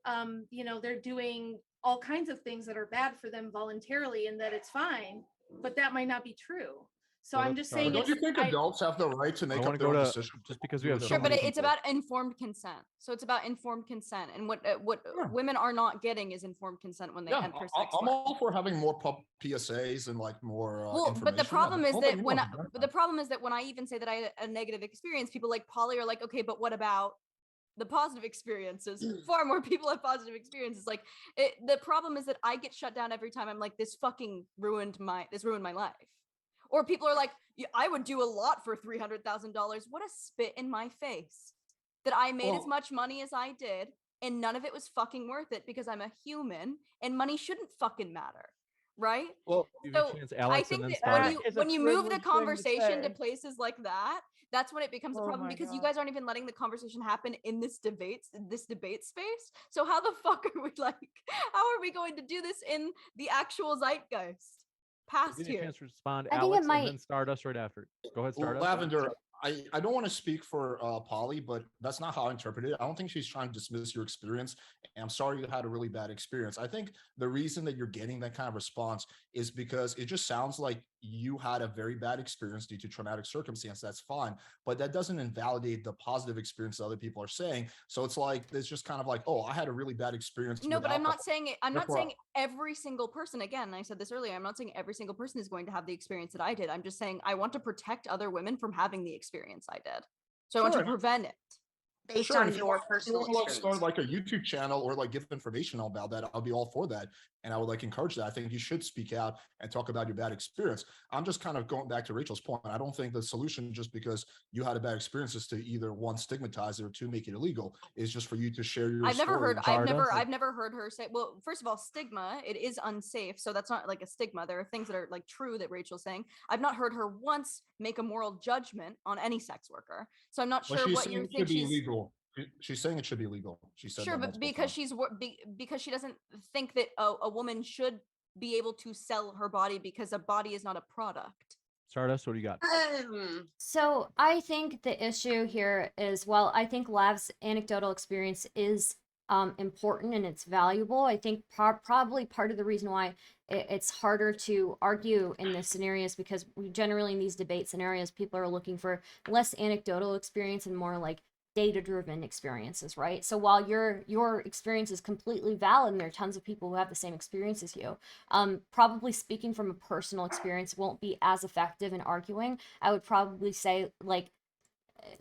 they're doing all kinds of things that are bad for them voluntarily and that it's fine, but that might not be true. So I'm just saying, don't you think adults have the right to make up their own decision? Just because we have Sure, but it's about informed consent. So it's about informed consent, and what women are not getting is informed consent when they enter sex work. I'm all for having more PSAs and like more. Well, but the problem is that when I even say that I had a negative experience, people like Polly are like, okay, but what about the positive experiences? Far more people have positive experiences. Like the problem is that I get shut down every time I'm like, this ruined my life. Or people are like, yeah, I would do a lot for $300,000. What a spit in my face that I made as much money as I did, and none of it was fucking worth it because I'm a human and money shouldn't fucking matter, right? Well, so I think that when you move the conversation to places like that, that's when it becomes a problem, because you guys aren't even letting the conversation happen in this debate space. So how the fuck are we how are we going to do this in the actual zeitgeist? Past give here. a chance to respond, I think Alex, it might. and then Stardust right after. Go ahead, Stardust. Lavender, I don't want to speak for Polly, but that's not how I interpret it. I don't think she's trying to dismiss your experience. And I'm sorry you had a really bad experience. I think the reason that you're getting that kind of response is because it just sounds like you had a very bad experience due to traumatic circumstance. That's fine, but that doesn't invalidate the positive experience that other people are saying. So it's like, it's just kind of like, oh, I had a really bad experience. No, but I'm not saying it. I'm not saying every single person, again, I said this earlier, I'm not saying every single person is going to have the experience that I did. I'm just saying I want to protect other women from having the experience I did. So I want to prevent it. based Sure, on if you your want, if you personal want to like experience. start like a YouTube channel or like give information about that, I'll be all for that. And I would like encourage that. I think you should speak out and talk about your bad experience. I'm just kind of going back to Rachel's point. I don't think the solution, just because you had a bad experience, is to either one, stigmatize it, or two, make it illegal. Is just for you to share your I've never story. heard and Stardust. I've never heard her say, well, first of all, stigma, it is unsafe, so that's not like a stigma. There are things that are like true that Rachel's saying. I've not heard her once make a moral judgment on any sex worker, so I'm not Well, sure she's what saying you it think should be she's illegal. She's saying it should be legal. She said sure, that but multiple because times. because she doesn't think that a woman should be able to sell her body because a body is not a product. Stardust, what do you got? So I think the issue here is, well, I think Lav's anecdotal experience is important and it's valuable. I think probably part of the reason why it's harder to argue in this scenario is because we generally in these debate scenarios, people are looking for less anecdotal experience and more like data-driven experiences, right? So while your experience is completely valid and there are tons of people who have the same experience as you, probably speaking from a personal experience won't be as effective in arguing. I would probably say like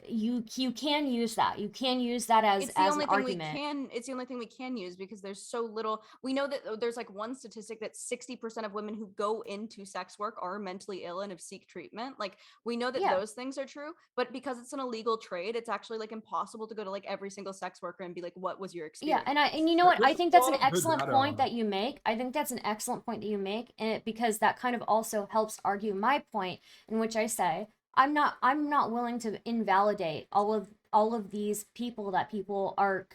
you can use that. You can use that as It's the as only an thing argument. it's the only thing we can use because there's so little. We know that there's like one statistic that 60% of women who go into sex work are mentally ill and have seek treatment. Like we know that Yeah. those things are true, but because it's an illegal trade, it's actually like impossible to go to like every single sex worker and be like, what was your experience? Yeah, and you know what? I There's think a that's lot an of good excellent data point on that you make. I think that's an excellent point that you make, and because that kind of also helps argue my point, in which I say I'm not willing to invalidate all of these people that people are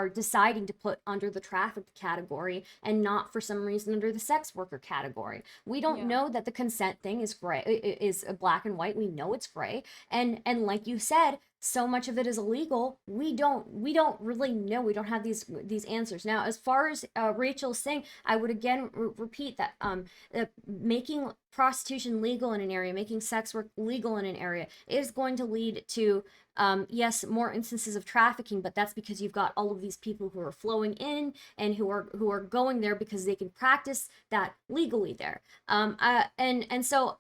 deciding to put under the traffic category and not for some reason under the sex worker category. We don't Yeah. know that the consent thing is gray, is black and white. We know it's gray, and like you said, so much of it is illegal. We don't really know. We don't have these answers. Now, as far as Rachel's saying, I would again repeat that making prostitution legal in an area, making sex work legal in an area is going to lead to yes, more instances of trafficking, but that's because you've got all of these people who are flowing in and who are going there because they can practice that legally there. And so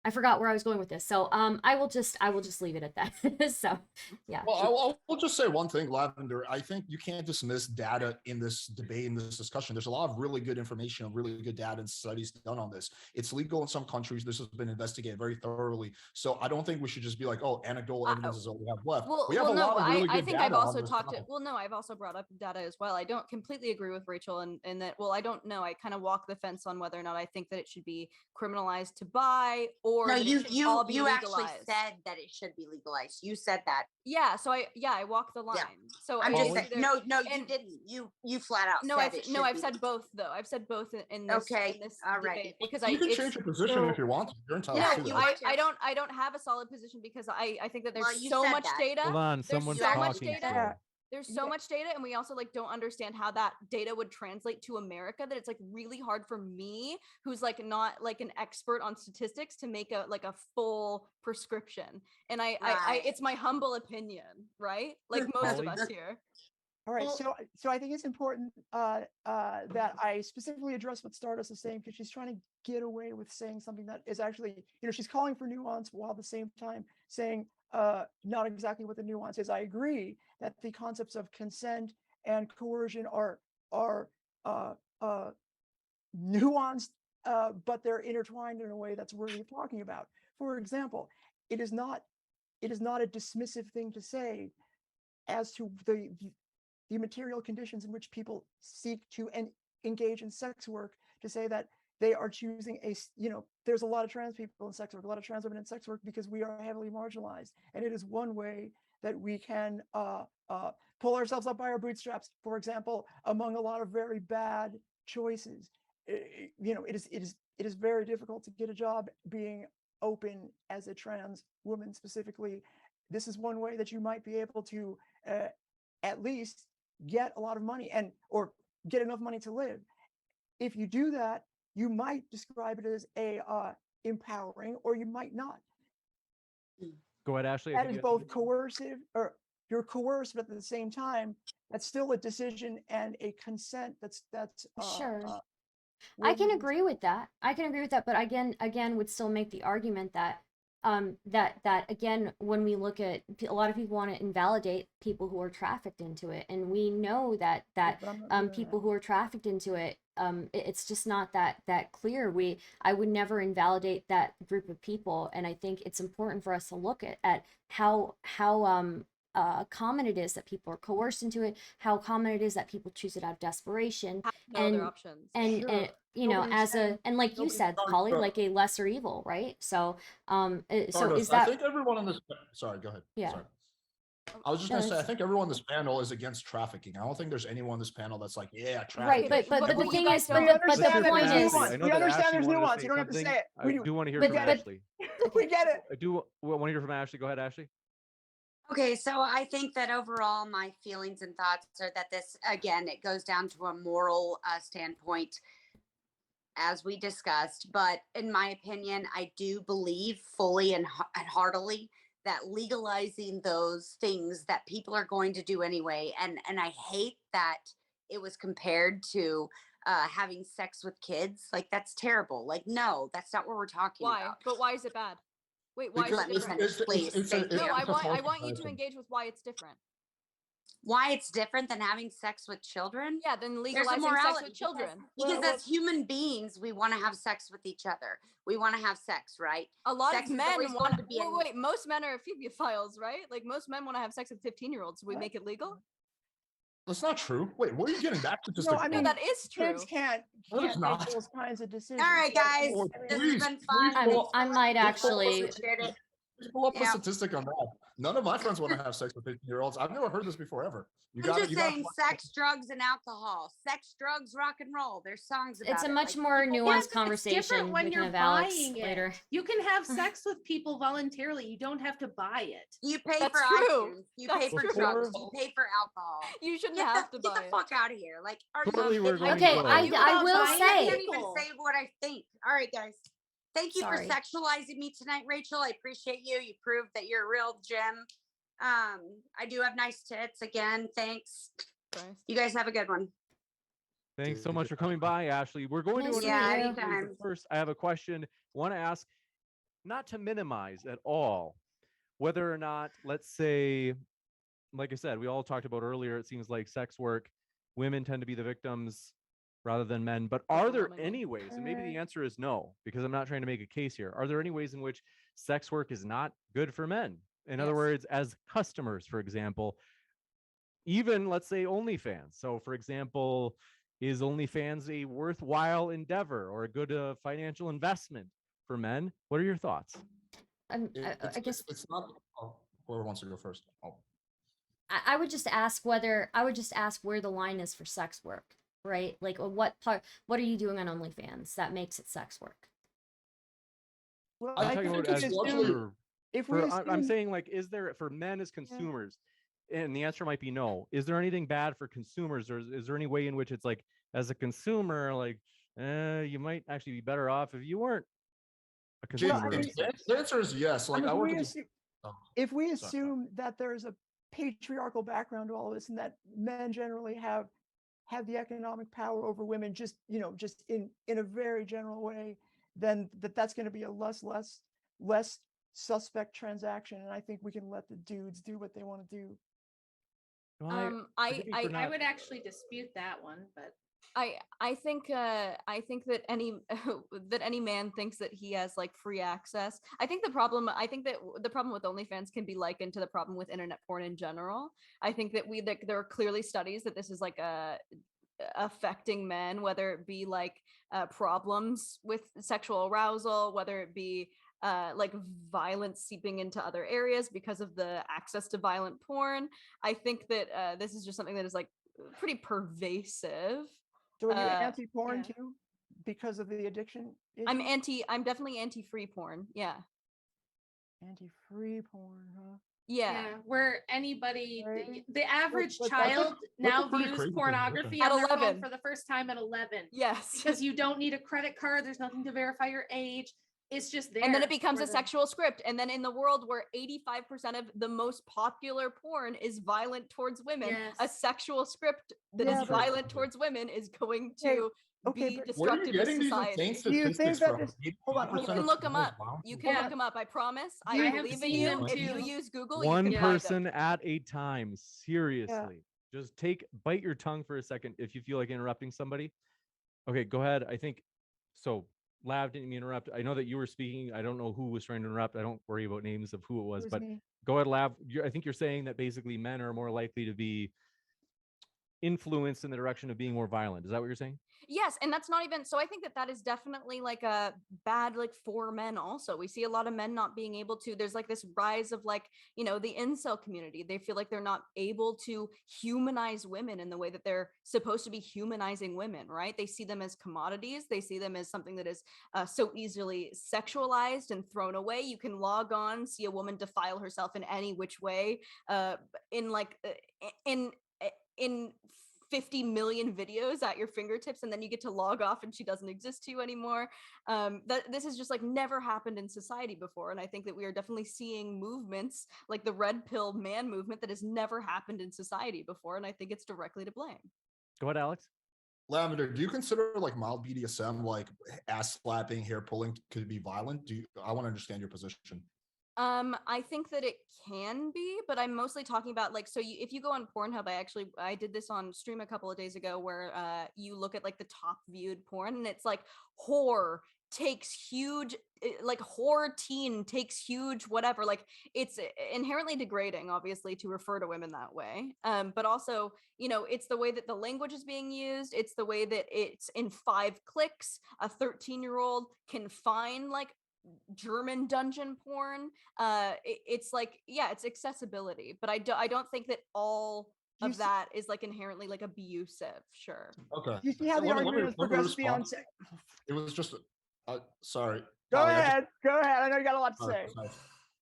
I forgot where I was going with this. So I will just leave it at that. So yeah. Well, I'll just say one thing, Lavender. I think you can't dismiss data in this debate, in this discussion. There's a lot of really good information and really good data and studies done on this. It's legal in some countries. This has been investigated very thoroughly. So I don't think we should just be like, oh, anecdotal evidence is all we have left. Well, We have a no, lot of really I good think data I've on also this talked to, topic. well, no, I've also brought up data as well. I don't completely agree with Rachel in that, well, I don't know. I kind of walk the fence on whether or not I think that it should be criminalized to buy or No, that it should all be you actually legalized. said that it should be legalized. You said that. Yeah, so I walk the line. So I'm I just think saying. there- No, you and- didn't. You flat out No, said I've it. no, should I've be said both though. I've said both in this Okay, in this all right. debate because You can it's change your position so- if you want to. You're entitled Yeah, to you that. want to. I don't have a solid position because I think that there's Well, you so said much that. data. Hold on, There's someone's so much talking. data. still. There's so much data and we also like don't understand how that data would translate to America, that it's like really hard for me, who's like not like an expert on statistics, to make a like a full prescription. And I Right. it's my humble opinion, right? Like most of Holly? us here. All right, Well- so I think it's important that I specifically address what Stardust is saying, because she's trying to get away with saying something that is actually, she's calling for nuance while at the same time saying not exactly what the nuance is. I agree that the concepts of consent and coercion are nuanced, but they're intertwined in a way that's worthy of talking about. For example, it is not a dismissive thing to say as to the material conditions in which people seek to engage in sex work, to say that they are choosing there's a lot of trans people in sex work, a lot of trans women in sex work, because we are heavily marginalized. And it is one way that we can pull ourselves up by our bootstraps, for example, among a lot of very bad choices. It is very difficult to get a job being open as a trans woman specifically. This is one way that you might be able to at least get a lot of money or get enough money to live. If you do that, you might describe it as empowering, or you might not. Go ahead, Ashley. That is both coercive, or you're coerced, but at the same time, that's still a decision and a consent. That's Sure. I can worthy of- agree with that. But again would still make the argument that that again, when we look at a lot of people want to invalidate people who are trafficked into it, and we know that but I'm not doing people that. who are trafficked into it, it's just not that clear. I would never invalidate that group of people, and I think it's important for us to look at how common it is that people are coerced into it, how common it is that people choose it out of desperation, Have no other and options. and Sure. and you know, Nobody's as a, saying- and like you nobody's said, Sorry, Polly, sorry. like a lesser evil, right? So so Stardust, is I that, think everyone on this. Sorry, go ahead. Yeah. Sorry. I was just No, gonna say, I it's- think everyone on this panel is against trafficking. I don't think there's anyone on this panel that's like, yeah, right, trafficking. but the Everyone- thing guys is, don't- We but the understand that point there's is, nuance. I know We that understand Ashley there's wanted to nuance. say You don't have to something. say it. I We do. do want to hear we from get it. Ashley. We get it. I do want to hear from Ashley. Go ahead, Ashley. Okay, so I think that overall, my feelings and thoughts are that this, again, it goes down to a moral standpoint, as we discussed. But in my opinion, I do believe fully and heartily that legalizing those things that people are going to do anyway, and I hate that it was compared to having sex with kids. Like, that's terrible. Like, no, that's not what we're talking Why? about. But why is it bad? Wait, why Because is Let it me different? finish, please. Thank No, you. I want false you to comparison. engage with why it's different. Why it's different than having sex with children? Yeah, then There's a legalizing sex morality with children. because Well, as human beings, we want to have sex with each other. We want to have sex, right? A lot Sex of is men always want going to be wait, most men are amphibophiles, right? Like most men want to have sex with 15-year-olds. So we What? make it legal? That's not true. Wait, what are you getting that statistic? No, I No, mean, that is true. kids can't No, it's make not. those kinds of decisions. All right, guys. Oh, This please, has been please fun. pull I up- might please pull up a actually, statistic- please pull up a Yeah. statistic on that. None of my friends want to have sex with 15-year-olds. I've never heard this before ever. You I'm got just saying, sex, drugs, and alcohol. Sex, drugs, rock and roll. There's songs about it's a it. much Like, more people- Yeah, nuanced but it's different conversation. when We can you're have Alex buying it. later. You can have sex with people voluntarily. You don't have to buy it. You pay That's for true. iTunes. You pay That's for true. drugs. You pay for alcohol. You shouldn't Get have to the buy it. fuck out of here. Like, are you Shortly, we're going Okay, to go. I About will buying I say, can't even people. say what I think. All right, guys. Thank you Sorry. for sexualizing me tonight, Rachel. I appreciate you. You proved that you're a real gem. I do have nice tits again. Thanks. Christ. You guys have a good one. Thanks so much for coming by, Ashley. We're going Nice to to another meet you. interview, but Anytime. first, I have a question. I want to ask, not to minimize at all, whether or not, let's say, like I said, we all talked about earlier, it seems like sex work, women tend to be the victims rather than men. But are there Overwhelmingly. any ways, and maybe the answer is no, because I'm not trying to make a case here. Are there any ways in which sex work is not good for men? In other Yes. words, as customers, for example, even let's say OnlyFans. So, for example, is OnlyFans a worthwhile endeavor or a good financial investment for men? What are your thoughts? I guess it's not. Oh, whoever wants to go first. Oh. I would just ask where the line is for sex work, right? Like what are you doing on OnlyFans that makes it sex work? Well, I'm I talking think about we as largely- assume, if we I'm assume, saying, like, is there for men as consumers, and the answer might be no. Is there anything bad for consumers, or is there any way in which it's like, as a consumer, like, you might actually be better off if you weren't a Jake, consumer? I mean, of sex? the answer is yes. Like, I work at the- oh, if we sorry. assume that there's a patriarchal background to all of this, and that men generally have the economic power over women, just in a very general way, then that's going to be a less suspect transaction, and I think we can let the dudes do what they want to do. Well, I forgive me I for I not- would actually dispute that one, but I think that any man thinks that he has like free access. I think that the problem with OnlyFans can be likened to the problem with internet porn in general. I think that there are clearly studies that this is like affecting men, whether it be like problems with sexual arousal, whether it be like violence seeping into other areas because of the access to violent porn. I think that this is just something that is like pretty pervasive. So are you Uh, anti-porn yeah. too, because of the addiction issue? I'm definitely anti-free porn. Yeah. Anti-free porn, huh? Yeah. where anybody, Right. the average but that's a- child now a pretty views crazy pornography At on their phone 11. for the first time at 11. Yes. Because you don't need a credit card. There's nothing to verify your age. It's just there. And then it becomes for a the- sexual script. And then in the world where 85% of the most popular porn is violent towards women, a Yes. sexual script that Yeah, is but- violent towards women is going Okay, to okay, be but- Where are you destructive to getting these society. insane Do you think statistics that from? this- hold on, hold You on. can look them up. You can Yeah. look them up. I promise. I I have believe in seen you. them If you too. use Google, you One can find them. person at a time. Seriously. Just bite your tongue for a second if you feel like interrupting somebody. Okay, go ahead. I think so. Lav didn't mean to interrupt. I know that you were speaking. I don't know who was trying to interrupt. I don't worry about names of who it was, but me. go ahead, Lav. I think you're saying that basically men are more likely to be influenced in the direction of being more violent. Is that what you're saying? Yes, and that's not even so. I think that that is definitely like a bad like for men. Also, we see a lot of men not being able to. There's like this rise of like the incel community. They feel like they're not able to humanize women in the way that they're supposed to be humanizing women. Right? They see them as commodities. They see them as something that is so easily sexualized and thrown away. You can log on, see a woman defile herself in any which way, in like in 50 million videos at your fingertips, and then you get to log off and she doesn't exist to you anymore. This has just like never happened in society before, and I think that we are definitely seeing movements like the red pill man movement that has never happened in society before, and I think it's directly to blame. Go ahead, Alex. Lavender, do you consider like mild BDSM, like ass slapping, hair pulling, could be violent? I want to understand your position. I think that it can be, but I'm mostly talking about like, so if you go on Pornhub, I did this on stream a couple of days ago where you look at like the top viewed porn, and it's like whore takes huge, like whore teen takes huge whatever. Like it's inherently degrading, obviously, to refer to women that way. But also, it's the way that the language is being used. It's the way that it's in 5 clicks. A 13-year-old can find like German dungeon porn. It's like, yeah, it's accessibility, but I don't think that all of that is like inherently like abusive. Sure. Okay. You see how the argument has progressed beyond sex? It was just, sorry. Go Polly, ahead. Go ahead. I know you got a lot to say.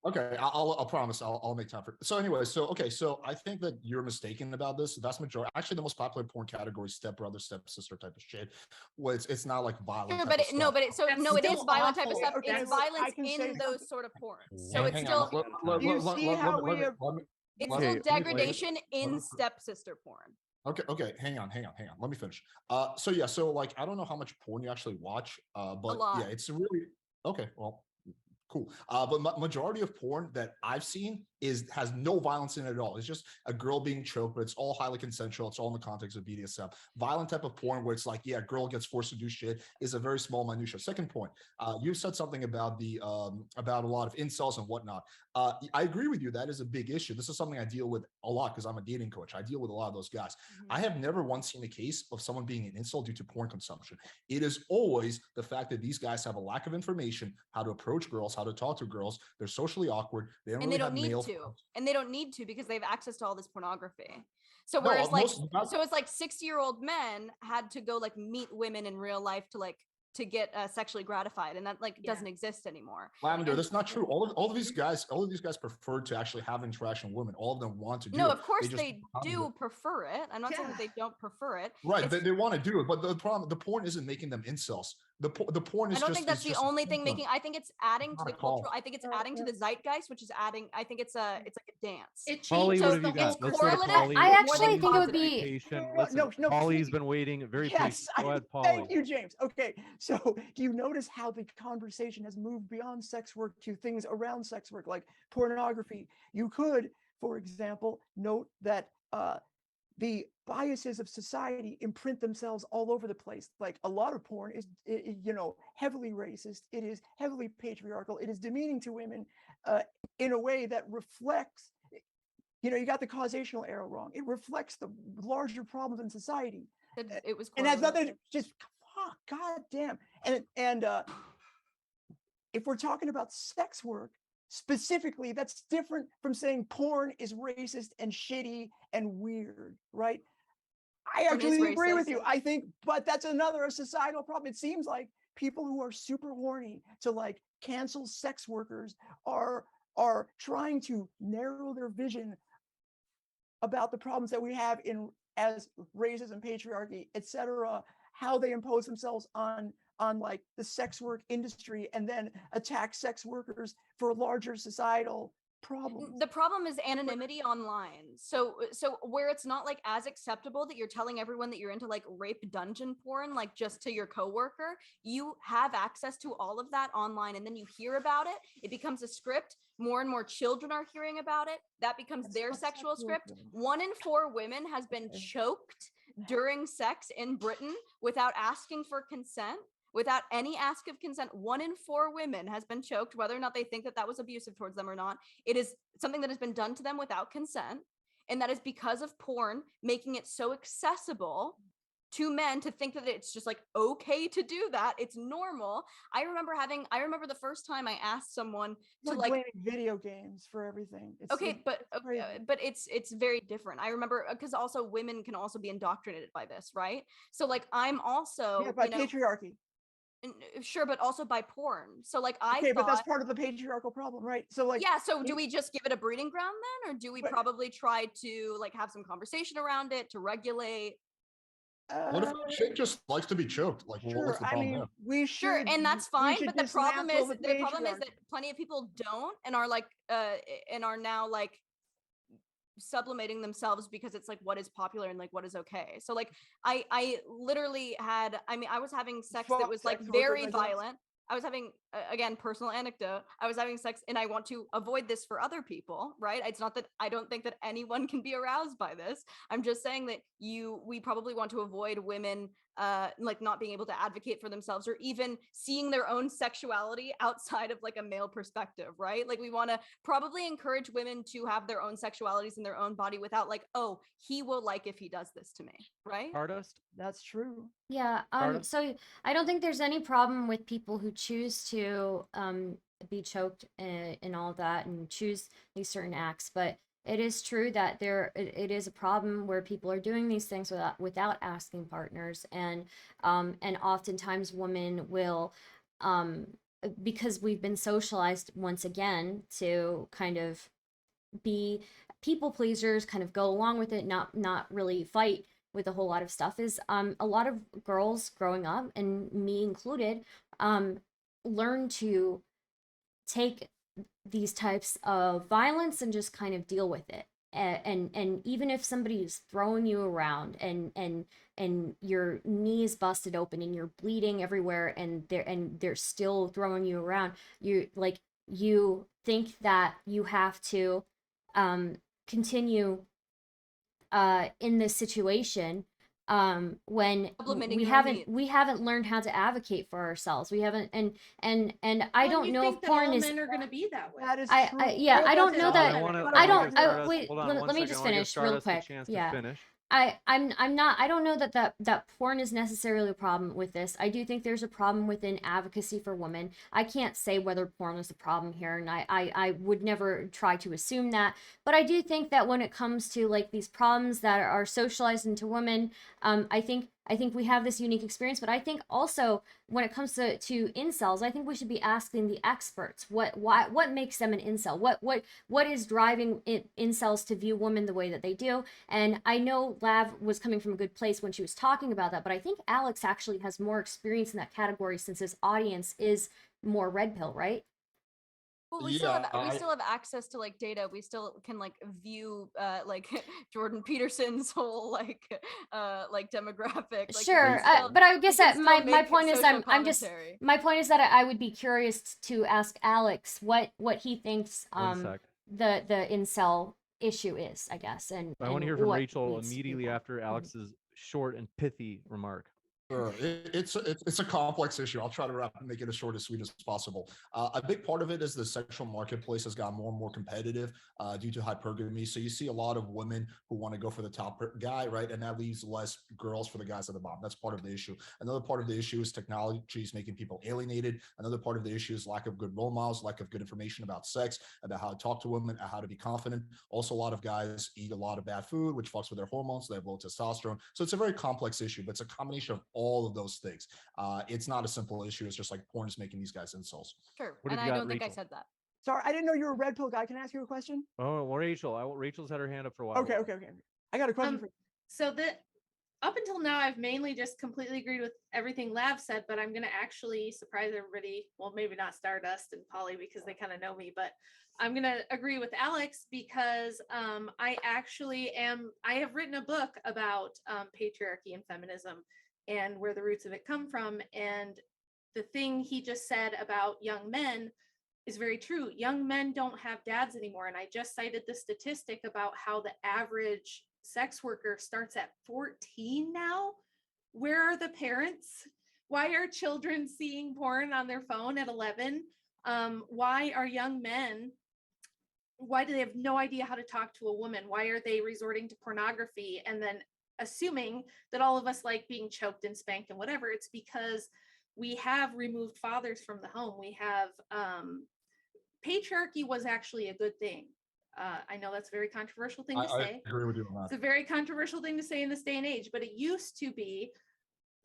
Okay, I'll promise I'll make time for it. So anyway, so I think that you're mistaken about this. The vast majority, actually, the most popular porn category, stepbrother, stepsister type of shit. Well, it's not like violent. Sure, type but of it stuff. it is still violent type of awful. stuff. Okay, It's look, I violence can say in those sort of porn. So Hang it's on, still Do you see how we have- it's Okay, still let me- degradation in me- stepsister porn. Okay, hang on. Let me finish. So like I don't know how much porn you actually watch, but lot. yeah, it's really okay. Well, cool. But majority of porn that I've seen has no violence in it at all. It's just a girl being choked, but it's all highly consensual. It's all in the context of BDSM. Violent type of porn where it's like, yeah, girl gets forced to do shit is a very small minutia. Second point, you said something about about a lot of incels and whatnot. I agree with you. That is a big issue. This is something I deal with a lot because I'm a dating coach. I deal with a lot of those guys. I have never once seen a case of someone being an incel due to porn consumption. It is always the fact that these guys have a lack of information, how to approach girls, how to talk to girls. They're socially awkward. They don't And really they don't have need male to. And they don't need to because they have access to all this pornography. So No, whereas like most- not- so it's like 60-year-old men had to go like meet women in real life to get sexually gratified, and that like Yeah. doesn't exist anymore. Lavender, And- that's not true. All of these guys prefer to actually have interaction with women. All of them want to do No, it. of course just they don't do do it. prefer it. I'm not saying that they don't prefer it. Right, It's- they want to do it, but the porn isn't making them incels. The porn is I don't just. think that's is the just a only thing symptom. making. I think it's adding to not the a call. cultural. I think it's adding to the zeitgeist, which is adding. I think it's like a dance. It Polly, changes what have the you whole got? Let's go to correlative. Polly. I more actually than think it would positive. be Patient. No, Listen, no, Polly's please. been waiting. Very Yes, patient. Go ahead, Polly. thank you, James. Okay, so do you notice how the conversation has moved beyond sex work to things around sex work, like pornography? You could, for example, note that the biases of society imprint themselves all over the place. Like a lot of porn is, heavily racist. It is heavily patriarchal. It is demeaning to women in a way that reflects. You got the causational error wrong. It reflects the larger problems in society. It was And has nothing correlative. just god damn. And if we're talking about sex work specifically, that's different from saying porn is racist and shitty and weird, right? I Porn is actually agree with racist. you. I think, but that's another societal problem. It seems like people who are super horny to like cancel sex workers are trying to narrow their vision about the problems that we have as racism, patriarchy, etc., how they impose themselves on on like the sex work industry and then attack sex workers for larger societal problems. The problem is anonymity online. So where it's not like as acceptable that you're telling everyone that you're into like rape dungeon porn, like just to your coworker, you have access to all of that online, and then you hear about it. It becomes a script. More and more children are hearing about it. That becomes That's their not sexual sex script. work. 1 in 4 women has been Okay. choked during sex in Britain without asking for consent. Without any ask of consent, 1 in 4 women has been choked, whether or not they think that that was abusive towards them or not. It is something that has been done to them without consent. And that is because of porn making it so accessible to men to think that it's just like okay to do that. It's normal. I remember the first time I asked someone It's to like like, blaming video games for everything. It's okay, like, but it's crazy. but it's very different. I remember because also women can also be indoctrinated by this, right? So like I'm also, Yeah, by patriarchy. sure, but also by porn. So like I Okay, but that's thought, part of the patriarchal problem, right? So like, yeah, so do you- we just give it a breeding ground then, or do we But- probably try to like have some conversation around it to regulate? What if a chick just likes to be choked? Like, sure. what's the I problem mean, there? we Sure, should, and that's we fine. should But the problem is dismantle that patriarchy. plenty of people don't and are like and are now like sublimating themselves because it's like what is popular and like what is okay. So like I literally had, I mean, I was having sex that Fuck was like sex workers, very I guess. violent. I was having again, personal anecdote. I was having sex and I want to avoid this for other people, right? It's not that I don't think that anyone can be aroused by this. I'm just saying that we probably want to avoid women like not being able to advocate for themselves or even seeing their own sexuality outside of like a male perspective, right? Like we want to probably encourage women to have their own sexualities in their own body without like, oh, he will like if he does this to me, right? Stardust. That's true. Yeah. Carter? So I don't think there's any problem with people who choose to be choked and all of that and choose these certain acts, but it is true that it is a problem where people are doing these things without asking partners, and oftentimes women will because we've been socialized once again to kind of be people pleasers, kind of go along with it, not really fight with a whole lot of stuff, is a lot of girls growing up, and me included, learn to take these types of violence and just kind of deal with it. And even if somebody's throwing you around and your knee is busted open and you're bleeding everywhere and they're still throwing you around, you think that you have to continue in this situation when Supplementing we your own haven't learned how to advocate for ourselves. We haven't, and I Well, don't you know think if that porn all is. men are going to be that way. That is I true. yeah, I don't that's know not that. what wanna- but I I wanna don't. give Stardust- Wait. hold on Let one me second. just I wanna give finish real Stardust a quick. chance to Yeah. finish. I'm not. I don't know that porn is necessarily a problem with this. I do think there's a problem within advocacy for women. I can't say whether porn is the problem here, and I would never try to assume that. But I do think that when it comes to like these problems that are socialized into women, I think we have this unique experience. But I think also when it comes to incels, I think we should be asking the experts what makes them an incel. What is driving incels to view women the way that they do. And I know Lav was coming from a good place when she was talking about that, but I think Alex actually has more experience in that category since his audience is more red pill, right? Well, we still have access to like data. We still can like view like Jordan Peterson's whole like demographic. Like, Sure, but I guess that my point is my point is that I would be curious to ask Alex what he thinks One sec. the incel issue is, I guess. And I want to hear from what Rachel needs to be immediately done. after Alex's short and pithy remark. Sure. It's a complex issue. I'll try to make it as short as sweet as possible. A big part of it is the sexual marketplace has gotten more and more competitive due to hypergamy. So you see a lot of women who want to go for the top guy, right? And that leaves less girls for the guys at the bottom. That's part of the issue. Another part of the issue is technology is making people alienated. Another part of the issue is lack of good role models, lack of good information about sex, about how to talk to women, how to be confident. Also, a lot of guys eat a lot of bad food, which fucks with their hormones. They have low testosterone. So it's a very complex issue, but it's a combination of all of those things. It's not a simple issue. It's just like porn is making these guys insults. Sure, What and have you I got, don't think I Rachel? said that. Sorry, I didn't know you were a red pill guy. Can I ask you a question? Oh, well, Rachel's had her hand up for a while. Okay. I got a question Um, for So that up until now, I've mainly just completely agreed with everything Lav said, but I'm going to actually surprise everybody. Well, maybe not Stardust and Polly because they kind of know me, but I'm going to agree with Alex because I have written a book about patriarchy and feminism and where the roots of it come from. And the thing he just said about young men is very true. Young men don't have dads anymore. And I just cited the statistic about how the average sex worker starts at 14 now. Where are the parents? Why are children seeing porn on their phone at 11? Why are young men, why do they have no idea how to talk to a woman? Why are they resorting to pornography and then assuming that all of us like being choked and spanked and whatever? It's because we have removed fathers from the home. We have patriarchy was actually a good thing. I know that's a very controversial thing to say. I agree with you on It's that. a very controversial thing to say in this day and age, but it used to be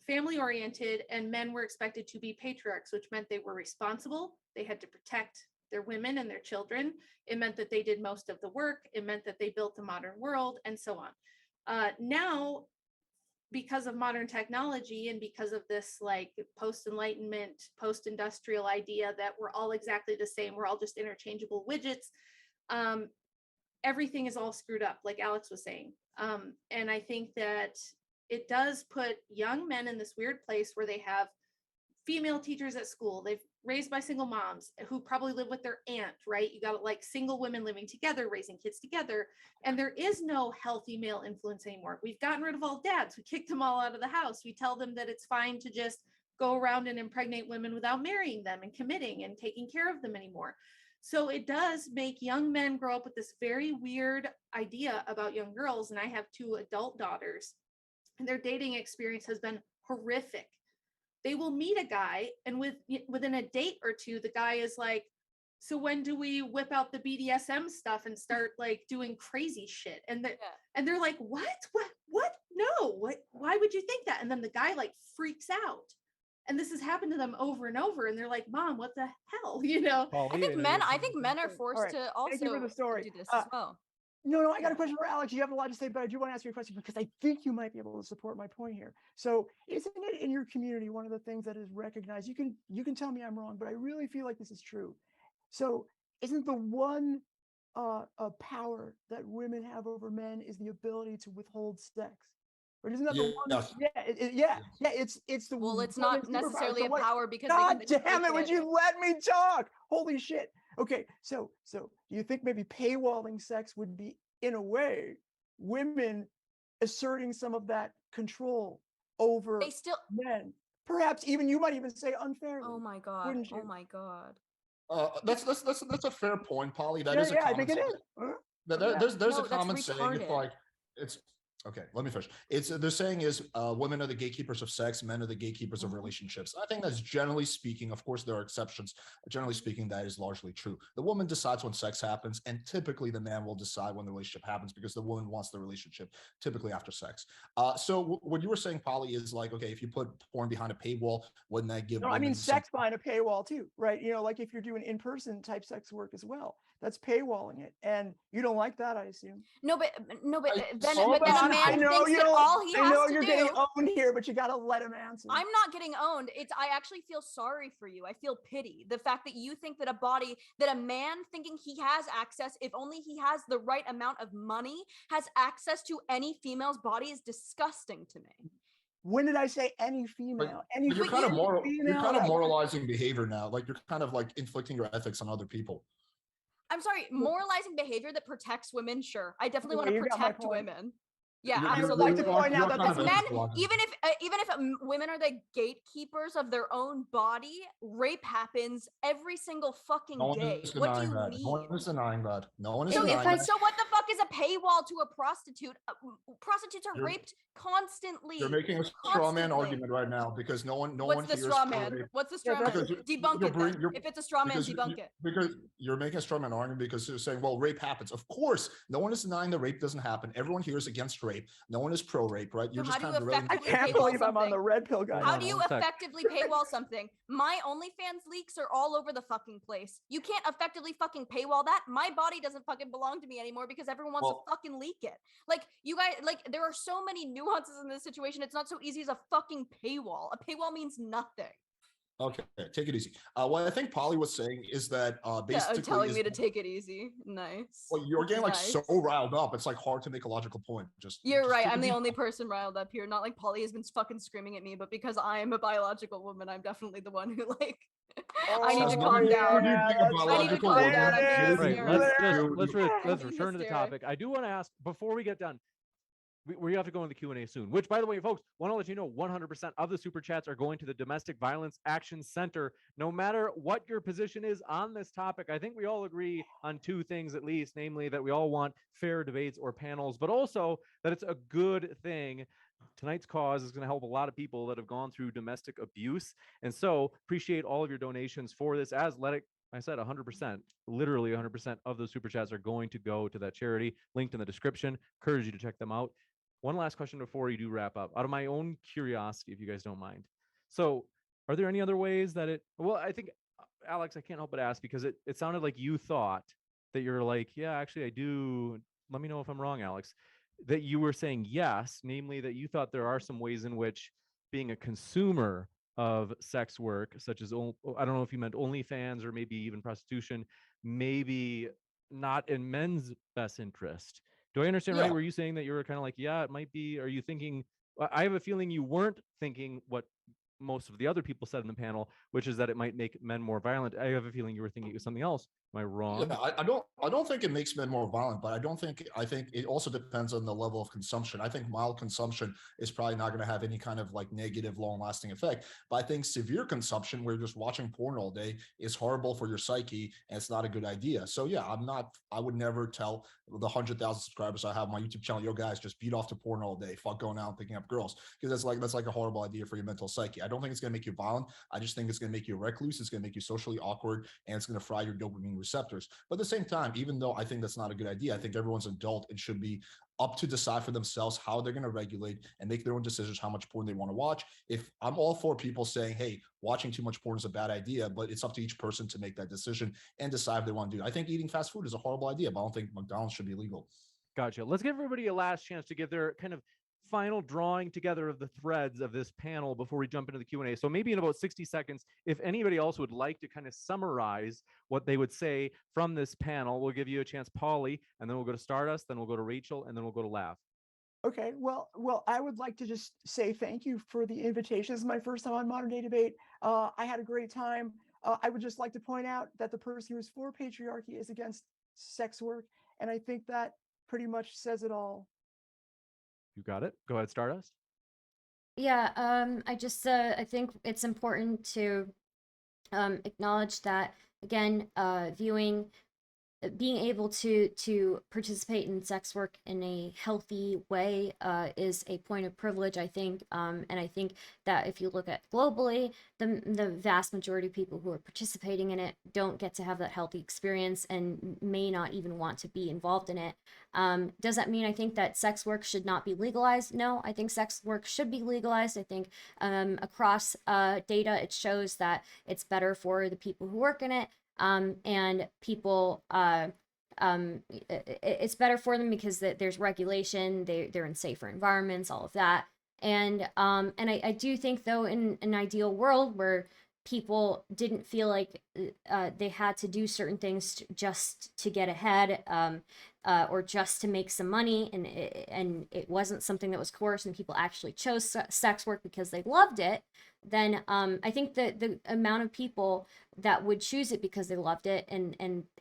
family oriented and men were expected to be patriarchs, which meant they were responsible. They had to protect their women and their children. It meant that they did most of the work. It meant that they built the modern world and so on. Now, because of modern technology and because of this like post-enlightenment, post-industrial idea that we're all exactly the same, we're all just interchangeable widgets, everything is all screwed up, like Alex was saying. And I think that it does put young men in this weird place where they have female teachers at school. They've raised by single moms who probably live with their aunt, right? You got like single women living together, raising kids together. And there is no healthy male influence anymore. We've gotten rid of all dads. We kicked them all out of the house. We tell them that it's fine to just go around and impregnate women without marrying them and committing and taking care of them anymore. So it does make young men grow up with this very weird idea about young girls. And I have 2 adult daughters, and their dating experience has been horrific. They will meet a guy, and within a date or 2, the guy is like, so when do we whip out the BDSM stuff and start like doing crazy shit? And they're like, what? No, what? Why would you think that? And then the guy like freaks out. And this has happened to them over and over. And they're like, Mom, what the hell? You know? I think men are forced Alright, to also thank you for the story. do this as well. No, I got a question for Alex. You have a lot to say, but I do want to ask you a question because I think you might be able to support my point here. So, isn't it in your community one of the things that is recognized? You can tell me I'm wrong, but I really feel like this is true. So, isn't the one power that women have over men is the ability to withhold sex? Or isn't that the one? Yes. It's the Well, it's woman's not necessarily superpower. a power because God they can damn it! take Would you let me talk? Holy shit! Okay, so do you think maybe paywalling sex would be, in a way, women asserting some of that control over They still. men? Perhaps even you might even say unfairly. Oh my god! Wouldn't you? Oh my god! That's a fair point, Polly. That Yeah, is a yeah, I common think it saying. is. Huh? There's No, a that's common saying. It's retarded. like it's okay. Let me finish. It's the saying is women are the gatekeepers of sex, men are the gatekeepers of relationships. I think that's generally speaking. Of course, there are exceptions. Generally speaking, that is largely true. The woman decides when sex happens, and typically the man will decide when the relationship happens because the woman wants the relationship typically after sex. So what you were saying, Polly, is like, okay, if you put porn behind a paywall, wouldn't that give? No, I mean women sex behind a paywall too, right? You know, like if you're doing in-person type sex work as well, that's paywalling it, and you don't like that, I assume. No, but then Hold a on, man I thinks that all he I has know to you're do. getting owned here, but you got to let him answer. I'm not getting owned. I actually feel sorry for you. I feel pity. The fact that you think that a man thinking he has access, if only he has the right amount of money, has access to any female's body is disgusting to me. When did I say any female? Any But you're kind of female? moralizing behavior now. Like you're kind of like inflicting your ethics on other people. I'm sorry, moralizing behavior that protects women, sure. I definitely want to you got my protect point. women. Yeah, I would absolutely. like to point out that Because that's men, even if women are the gatekeepers of their own body, rape happens every single fucking No one day. is What do denying you that. mean? No one is denying that. No one is So, denying that. so what the fuck is a paywall to a prostitute? Prostitutes are raped constantly. You're making a straw man argument right now because no one What's the hears straw man? rape. What's the straw man? Because Debunk it then. If it's a straw man, debunk it. Because you're making a straw man argument because you're saying, well, rape happens. Of course, no one is denying that rape doesn't happen. Everyone here is against rape. No one is pro-rape, right? You're So just how do kind you of I can't believe I'm on the red pill guy. How do you effectively paywall something? My OnlyFans leaks are all over the fucking place. You can't effectively fucking paywall that. My body doesn't fucking belong to me anymore because everyone wants to fucking leak it. Like, you guys, like, there are so many nuances nuances in this situation. It's not so easy as a fucking paywall. A paywall means nothing. Okay, take it easy. What I think Polly was saying is that basically Telling me to take it easy. Nice. Well, you're getting like Nice. so riled up. It's like hard to make a logical point. You're just right. take a I'm the deep only breath. person riled up here. Not like Polly has been fucking screaming at me, but because I am a biological woman, I'm definitely the one who like I need Has to nothing calm to do down. with being a I need to biological calm woman. down. I'm being It is Right. hysterical. Let's I'm being return to the hysteric. topic. I do want to ask before we get done. We have to go in the Q&A soon, which, by the way, folks, want to let you know 100% of the super chats are going to the Domestic Violence Action Center. No matter what your position is on this topic, I think we all agree on two things at least, namely that we all want fair debates or panels, but also that it's a good thing. Tonight's cause is going to help a lot of people that have gone through domestic abuse. And so appreciate all of your donations for this. As I said, 100%, literally 100% of those super chats are going to go to that charity, linked in the description. Encourage you to check them out. One last question before you do wrap up, out of my own curiosity, if you guys don't mind. So are there any other ways that I think, Alex, I can't help but ask because it sounded like you thought that you're like, yeah, actually I do. Let me know if I'm wrong, Alex, that you were saying yes, namely that you thought there are some ways in which being a consumer of sex work, such as, I don't know if you meant OnlyFans or maybe even prostitution, maybe not in men's best interest. Do I understand right? Yeah. Were you saying that you were kind of like, yeah, it might be? Are you thinking, I have a feeling you weren't thinking what most of the other people said in the panel, which is that it might make men more violent. I have a feeling you were thinking it was something else. Am I wrong? Yeah, I don't think it makes men more violent, but I think it also depends on the level of consumption. I think mild consumption is probably not going to have any kind of like negative long lasting effect. But I think severe consumption where you're just watching porn all day is horrible for your psyche and it's not a good idea. So yeah, I would never tell the 100,000 subscribers I have on my YouTube channel, yo guys, just beat off to porn all day, fuck going out and picking up girls. Because that's like a horrible idea for your mental psyche. I don't think it's going to make you violent. I just think it's going to make you a recluse. It's going to make you socially awkward and it's going to fry your dopamine receptors. But at the same time, even though I think that's not a good idea, I think everyone's adult and should be up to decide for themselves how they're going to regulate and make their own decisions, how much porn they want to watch. If I'm all for people saying, hey, watching too much porn is a bad idea, but it's up to each person to make that decision and decide if they want to do it. I think eating fast food is a horrible idea, but I don't think McDonald's should be legal. Gotcha. Let's give everybody a last chance to give their kind of final drawing together of the threads of this panel before we jump into the Q&A. So maybe in about 60 seconds, if anybody else would like to kind of summarize what they would say from this panel, we'll give you a chance, Polly, and then we'll go to Stardust, then we'll go to Rachel, and then we'll go to Laugh. Okay, well, I would like to just say thank you for the invitation. This is my first time on Modern Day Debate. I had a great time. I would just like to point out that the person who is for patriarchy is against sex work, and I think that pretty much says it all. You got it. Go ahead, Stardust. Yeah, I think it's important to acknowledge that, again, being able to participate in sex work in a healthy way is a point of privilege, I think, and I think that if you look at globally, the vast majority of people who are participating in it don't get to have that healthy experience and may not even want to be involved in it. Does that mean I think that sex work should not be legalized? No, I think sex work should be legalized. I think across data, it shows that it's better for the people who work in it. And people, it's better for them because there's regulation, they're in safer environments, all of that. And I do think, though, in an ideal world where people didn't feel like they had to do certain things just to get ahead, or just to make some money, and it wasn't something that was coerced and people actually chose sex work because they loved it, then I think that the amount of people that would choose it because they loved it and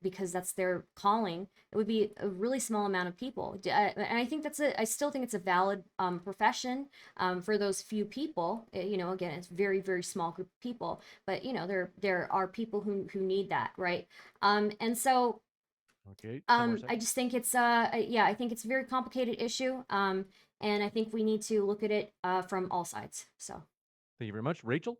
because that's their calling, it would be a really small amount of people. And I think I still think it's a valid profession for those few people. Again, it's very, very small group of people, but there are people who need that, right? And so okay. I just think it's I think it's a very complicated issue. And I think we need to look at it from all sides. So thank you very much. Rachel?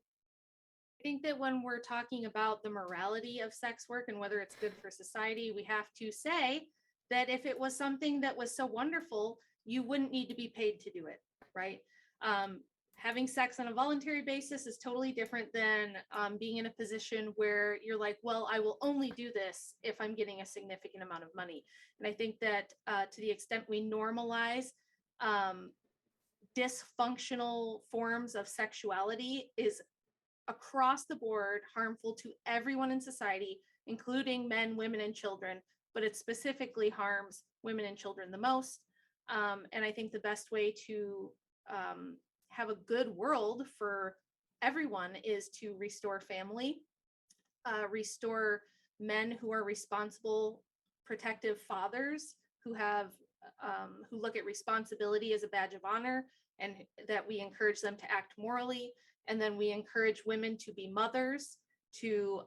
I think that when we're talking about the morality of sex work and whether it's good for society, we have to say that if it was something that was so wonderful, you wouldn't need to be paid to do it, right? Having sex on a voluntary basis is totally different than being in a position where you're like, well, I will only do this if I'm getting a significant amount of money. And I think that to the extent we normalize dysfunctional forms of sexuality is across the board harmful to everyone in society, including men, women, and children, but it specifically harms women and children the most. And I think the best way to have a good world for everyone is to restore family, restore men who are responsible, protective fathers who have who look at responsibility as a badge of honor, and that we encourage them to act morally. And then we encourage women to be mothers, to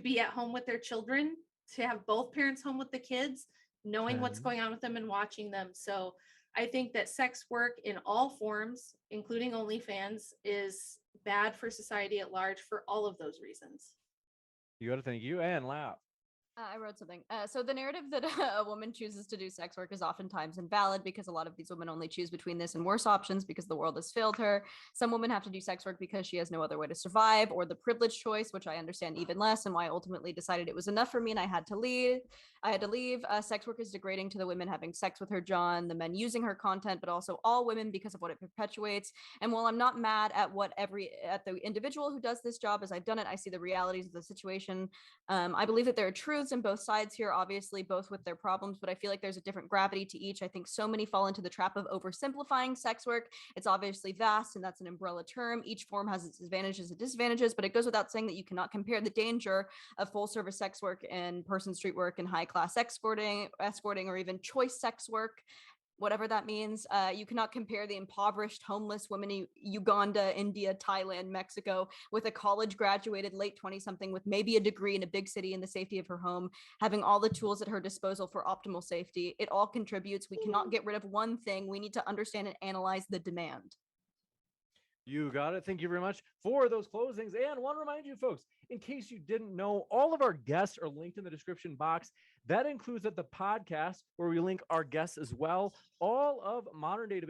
be at home with their children, to have both parents home with the kids, knowing what's going on with them and watching them. So I think that sex work in all forms, including OnlyFans, is bad for society at large for all of those reasons. You got to thank you and laugh. I wrote something. So the narrative that a woman chooses to do sex work is oftentimes invalid because a lot of these women only choose between this and worse options because the world has failed her. Some women have to do sex work because she has no other way to survive, or the privileged choice, which I understand even less, and why I ultimately decided it was enough for me and I had to leave. Sex work is degrading to the women having sex with her, John, the men using her content, but also all women because of what it perpetuates. And while I'm not mad at at the individual who does this job, as I've done it, I see the realities of the situation. I believe that there are truths in both sides here, obviously, both with their problems, but I feel like there's a different gravity to each. I think so many fall into the trap of oversimplifying sex work. It's obviously vast, and that's an umbrella term. Each form has its advantages and disadvantages, but it goes without saying that you cannot compare the danger of full service sex work and person street work and high class escorting, or even choice sex work, whatever that means. You cannot compare the impoverished homeless women in Uganda, India, Thailand, Mexico with a college graduated late 20-something with maybe a degree in a big city in the safety of her home, having all the tools at her disposal for optimal safety. It all contributes. We cannot get rid of one thing. We need to understand and analyze the demand. You got it. Thank you very much for those closings. And want to remind you folks, in case you didn't know, all of our guests are linked in the description box. That includes at the podcast where we link our guests as well. All of Modern Day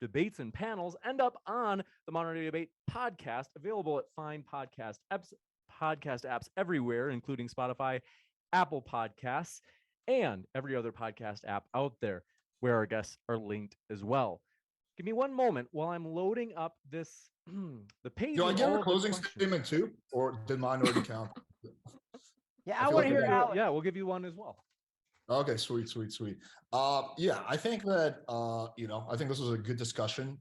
debates and panels end up on the Modern Day Debate podcast, available at fine podcast apps everywhere, including Spotify, Apple Podcasts, and every other podcast app out there where our guests are linked as well. Give me one moment while I'm loading up this the page. Do I get a closing statement too, or did mine already count? Yeah, I want to hear Alex. Yeah, we'll give you one as well. Okay, sweet. Yeah, I think that I think this was a good discussion.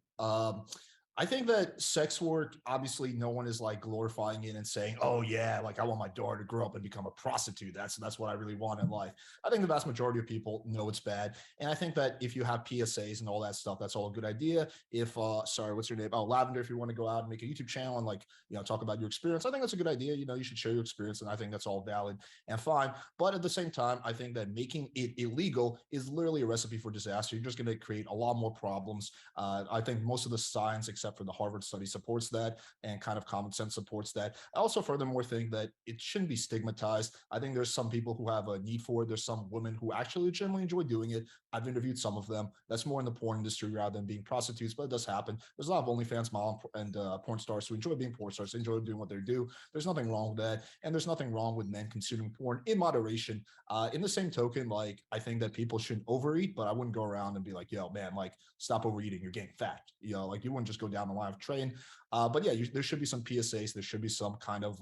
I think that sex work, obviously, no one is like glorifying it and saying, "Oh yeah, like I want my daughter to grow up and become a prostitute. That's what I really want in life." I think the vast majority of people know it's bad, and I think that if you have PSAs and all that stuff, that's all a good idea. If sorry, what's your name? Oh, Lavender. If you want to go out and make a YouTube channel and talk about your experience, I think that's a good idea. You should share your experience, and I think that's all valid and fine. But at the same time, I think that making it illegal is literally a recipe for disaster. You're just going to create a lot more problems. I think most of the science, except for the Harvard study, supports that, and kind of common sense supports that. I also furthermore think that it shouldn't be stigmatized. I think there's some people who have a need for it. There's some women who actually legitimately enjoy doing it. I've interviewed some of them. That's more in the porn industry rather than being prostitutes, but it does happen. There's a lot of OnlyFans mom and porn stars who enjoy being porn stars, enjoy doing what they do. There's nothing wrong with that, and there's nothing wrong with men consuming porn in moderation. In the same token, I think that people shouldn't overeat, but I wouldn't go around and be like, "Yo, man, stop overeating. You're getting fat." You wouldn't just go down the line of train. But yeah, there should be some PSAs. There should be some kind of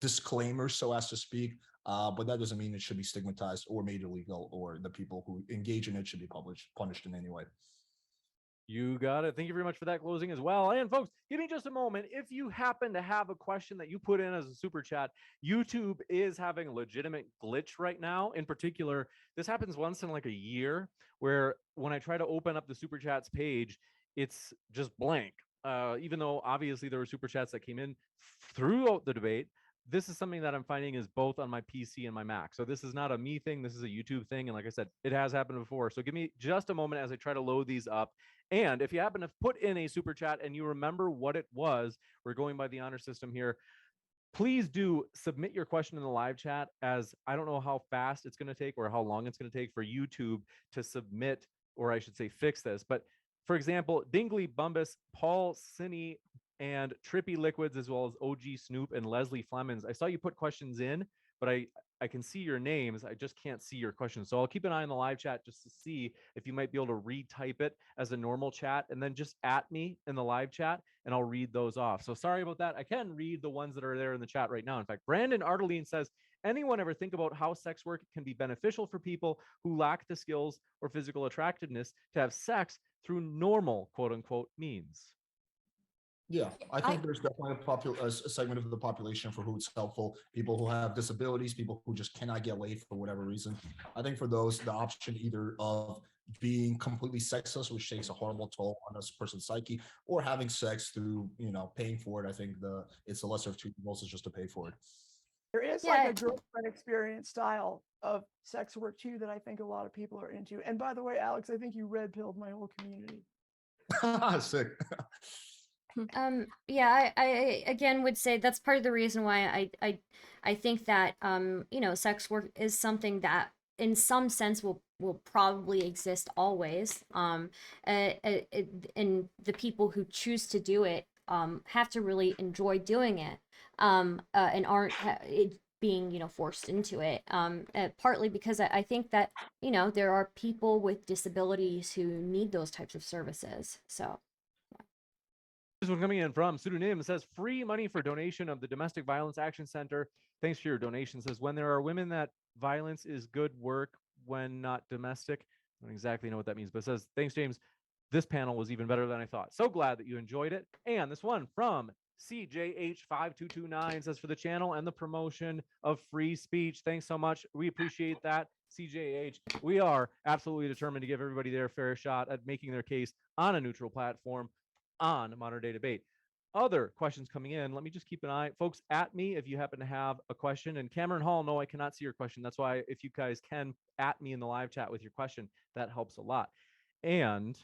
disclaimers, so as to speak. But that doesn't mean it should be stigmatized or made illegal, or the people who engage in it should be punished in any way. You got it. Thank you very much for that closing as well. And folks, give me just a moment. If you happen to have a question that you put in as a super chat, YouTube is having a legitimate glitch right now. In particular, this happens once in like a year, where when I try to open up the super chats page, it's just blank. Even though obviously there were super chats that came in throughout the debate. This is something that I'm finding is both on my PC and my Mac. So this is not a me thing. This is a YouTube thing. And like I said, it has happened before. So give me just a moment as I try to load these up. And if you happen to put in a super chat and you remember what it was, we're going by the honor system here. Please do submit your question in the live chat, as I don't know how fast it's going to take or how long it's going to take for YouTube to submit, or I should say fix this. But for example, Dingley Bumbus, Paul Cine, and Trippy Liquids, as well as OG Snoop and Leslie Flemons. I saw you put questions in, but I can see your names. I just can't see your questions. So I'll keep an eye on the live chat just to see if you might be able to retype it as a normal chat and then just at me in the live chat and I'll read those off. So sorry about that. I can read the ones that are there in the chat right now. In fact, Brandon Ardeline says, anyone ever think about how sex work can be beneficial for people who lack the skills or physical attractiveness to have sex through normal, quote unquote, means? Yeah, I think there's definitely a segment of the population for who it's helpful. People who have disabilities, people who just cannot get laid for whatever reason. I think for those, the option either of being completely sexless, which takes a horrible toll on a person's psyche, or having sex through, paying for it. I think it's the lesser of two evils is just to pay for it. There is like a girlfriend experience style of sex work too that I think a lot of people are into. And by the way, Alex, I think you red pilled my whole community. Sick. Yeah, I again would say that's part of the reason why I think that sex work is something that in some sense will probably exist always. And the people who choose to do it have to really enjoy doing it, and aren't being forced into it. Partly because I think that there are people with disabilities who need those types of services. So. This one coming in from Pseudonym says, free money for donation of the Domestic Violence Action Center. Thanks for your donation. Says, when there are women that violence is good work when not domestic. I don't exactly know what that means, but it says, thanks, James. This panel was even better than I thought. So glad that you enjoyed it. And this one from CJH5229 says, for the channel and the promotion of free speech. Thanks so much. We appreciate that, CJH. We are absolutely determined to give everybody their fair shot at making their case on a neutral platform on Modern Day Debate. Other questions coming in. Let me just keep an eye. Folks, at me if you happen to have a question. And Cameron Hall, no, I cannot see your question. That's why if you guys can at me in the live chat with your question, that helps a lot. And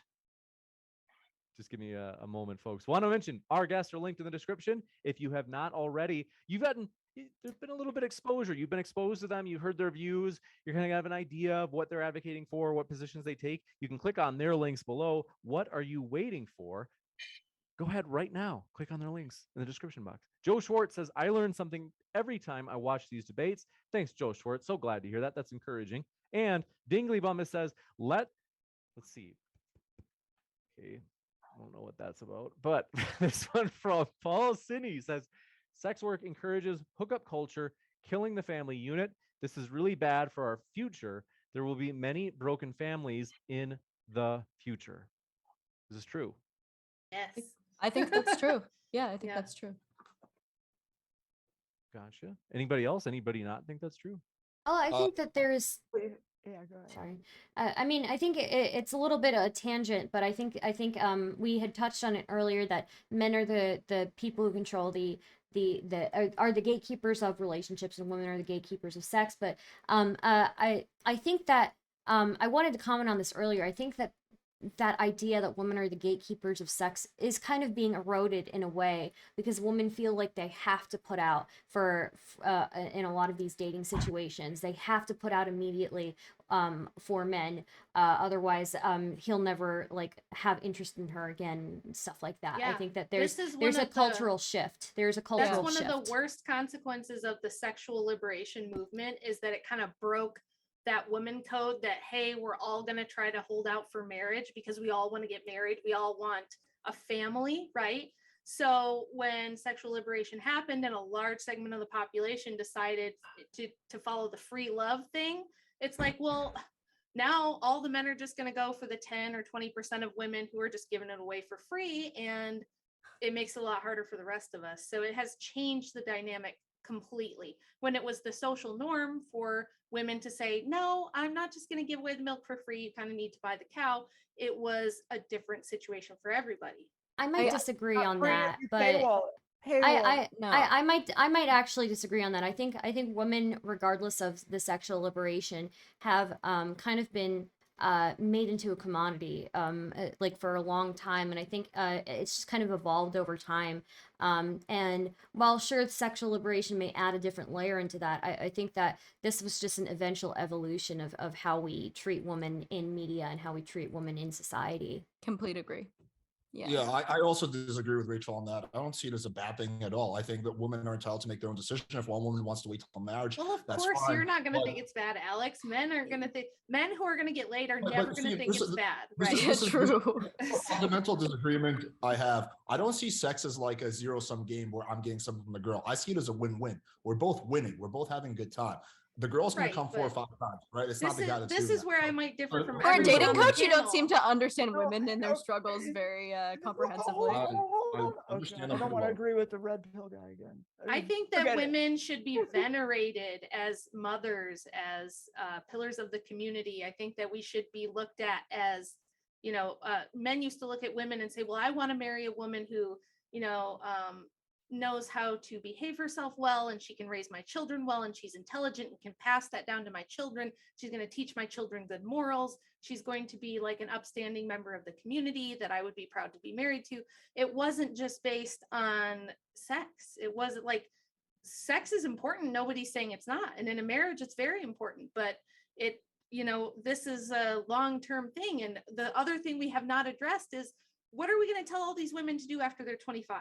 just give me a moment, folks. Want to mention our guests are linked in the description. If you have not already, there's been a little bit of exposure. You've been exposed to them. You've heard their views. You're going to have an idea of what they're advocating for, what positions they take. You can click on their links below. What are you waiting for? Go ahead right now. Click on their links in the description box. Joe Schwartz says, I learn something every time I watch these debates. Thanks, Joe Schwartz. So glad to hear that. That's encouraging. And Dingley Bummus says, let's see. Okay. I don't know what that's about. But this one from Paul Sinney says, sex work encourages hookup culture, killing the family unit. This is really bad for our future. There will be many broken families in the future. This is true. Yes. I think that's true. Yeah, I think that's true. Gotcha. Anybody else? Anybody not think that's true? Oh, I think that there's. Yeah, go ahead. Sorry. I mean, I think it's a little bit of a tangent, but I think we had touched on it earlier that men are the people who control are the gatekeepers of relationships, and women are the gatekeepers of sex. But I think that I wanted to comment on this earlier. I think that idea that women are the gatekeepers of sex is kind of being eroded in a way because women feel like they have to put out for in a lot of these dating situations. They have to put out immediately for men. Otherwise, he'll never have interest in her again, and stuff like that. I think that there's a cultural shift. There's a cultural shift. That's one of the worst consequences of the sexual liberation movement is that it kind of broke that women code that, hey, we're all going to try to hold out for marriage because we all want to get married. We all want a family, right? So when sexual liberation happened and a large segment of the population decided to follow the free love thing, it's like, well, now all the men are just going to go for the 10 or 20% of women who are just giving it away for free. And it makes it a lot harder for the rest of us. So it has changed the dynamic completely. When it was the social norm for women to say, no, I'm not just going to give away the milk for free, you kind of need to buy the cow, it was a different situation for everybody. I might disagree on that, but I might actually disagree on that. I think women, regardless of the sexual liberation, have kind of been made into a commodity for a long time, and I think it's just kind of evolved over time. And while sure sexual liberation may add a different layer into that, I think that this was just an eventual evolution of how we treat women in media and how we treat women in society. Complete agree. Yeah, I also disagree with Rachel on that. I don't see it as a bad thing at all. I think that women are entitled to make their own decision. If one woman wants to wait till marriage, Well, of that's course, fine. you're not going to But- think it's bad, Alex. Men are going to think, men who are going to get laid are But- never but going to see, think this it's is- bad, this right? is- Yeah, this is- true. a fundamental disagreement I have. I don't see sex as like a zero-sum game where I'm getting something from the girl. I see it as a win-win. We're both winning. We're both having a good time. The girl's going Right, to come 4 or but 5 times, right? It's not the guy that's this doing is that. where I might differ But- from For For a everyone dating on the coach, you don't seem panel. to understand No, women and their no, struggles very Hold comprehensively. on, hold on, hold I on. Oh, understand God, the I don't want to point. agree with the red pill guy again. I think that Forget it. women should be venerated as mothers, as pillars of the community. I think that we should be looked at as, men used to look at women and say, well, I want to marry a woman who, knows how to behave herself well, and she can raise my children well, and she's intelligent and can pass that down to my children. She's going to teach my children good morals. She's going to be like an upstanding member of the community that I would be proud to be married to. It wasn't just based on sex. It wasn't like, sex is important. Nobody's saying it's not. And in a marriage, it's very important, but this is a long-term thing. And the other thing we have not addressed is, what are we going to tell all these women to do after they're 25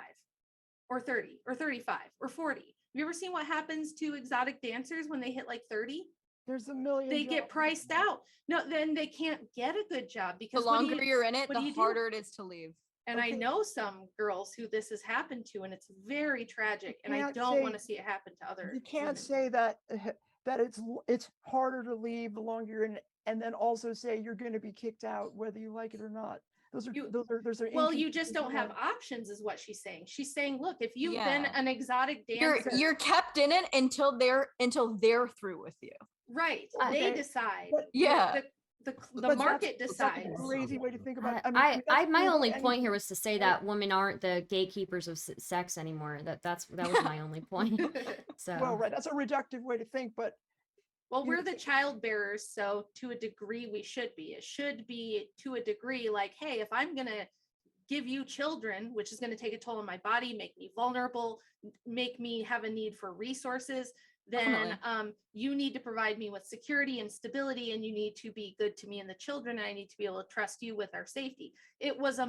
or 30 or 35 or 40? Have you ever seen what happens to exotic dancers when they hit like 30? There's a million. They get jobs. priced out. No, then they can't get a good job The because what do longer you- you're in it, what do the you do? harder it is to leave. And I Okay. know some girls who this has happened to, and it's very tragic. And I can't don't want say- to see it happen to other. You can't women. say that it's harder to leave the longer you're in it, and then also say you're going to be kicked out whether you like it or not. Those are You- those are Well, you just don't have inconsistent options, is what she's saying. She's saying, look, if you've been Yeah. an exotic You're dancer, you're kept in it until they're through with you. right? Okay, They decide. but- Yeah. The but that's- market that's decides. a crazy way to think about it. My only that's point here anything- was to say that women aren't the gatekeepers of sex anymore. That was my only point. So Well, right, that's a reductive way to think, but Well, You we're know, the child bearers, so to a degree we should be. It should be to a degree like, hey, if I'm gonna give you children, which is gonna take a toll on my body, make me vulnerable, make me have a need for resources, then Definitely. you need to provide me with security and stability, and you need to be good to me and the children, and I need to be able to trust you with our safety. It was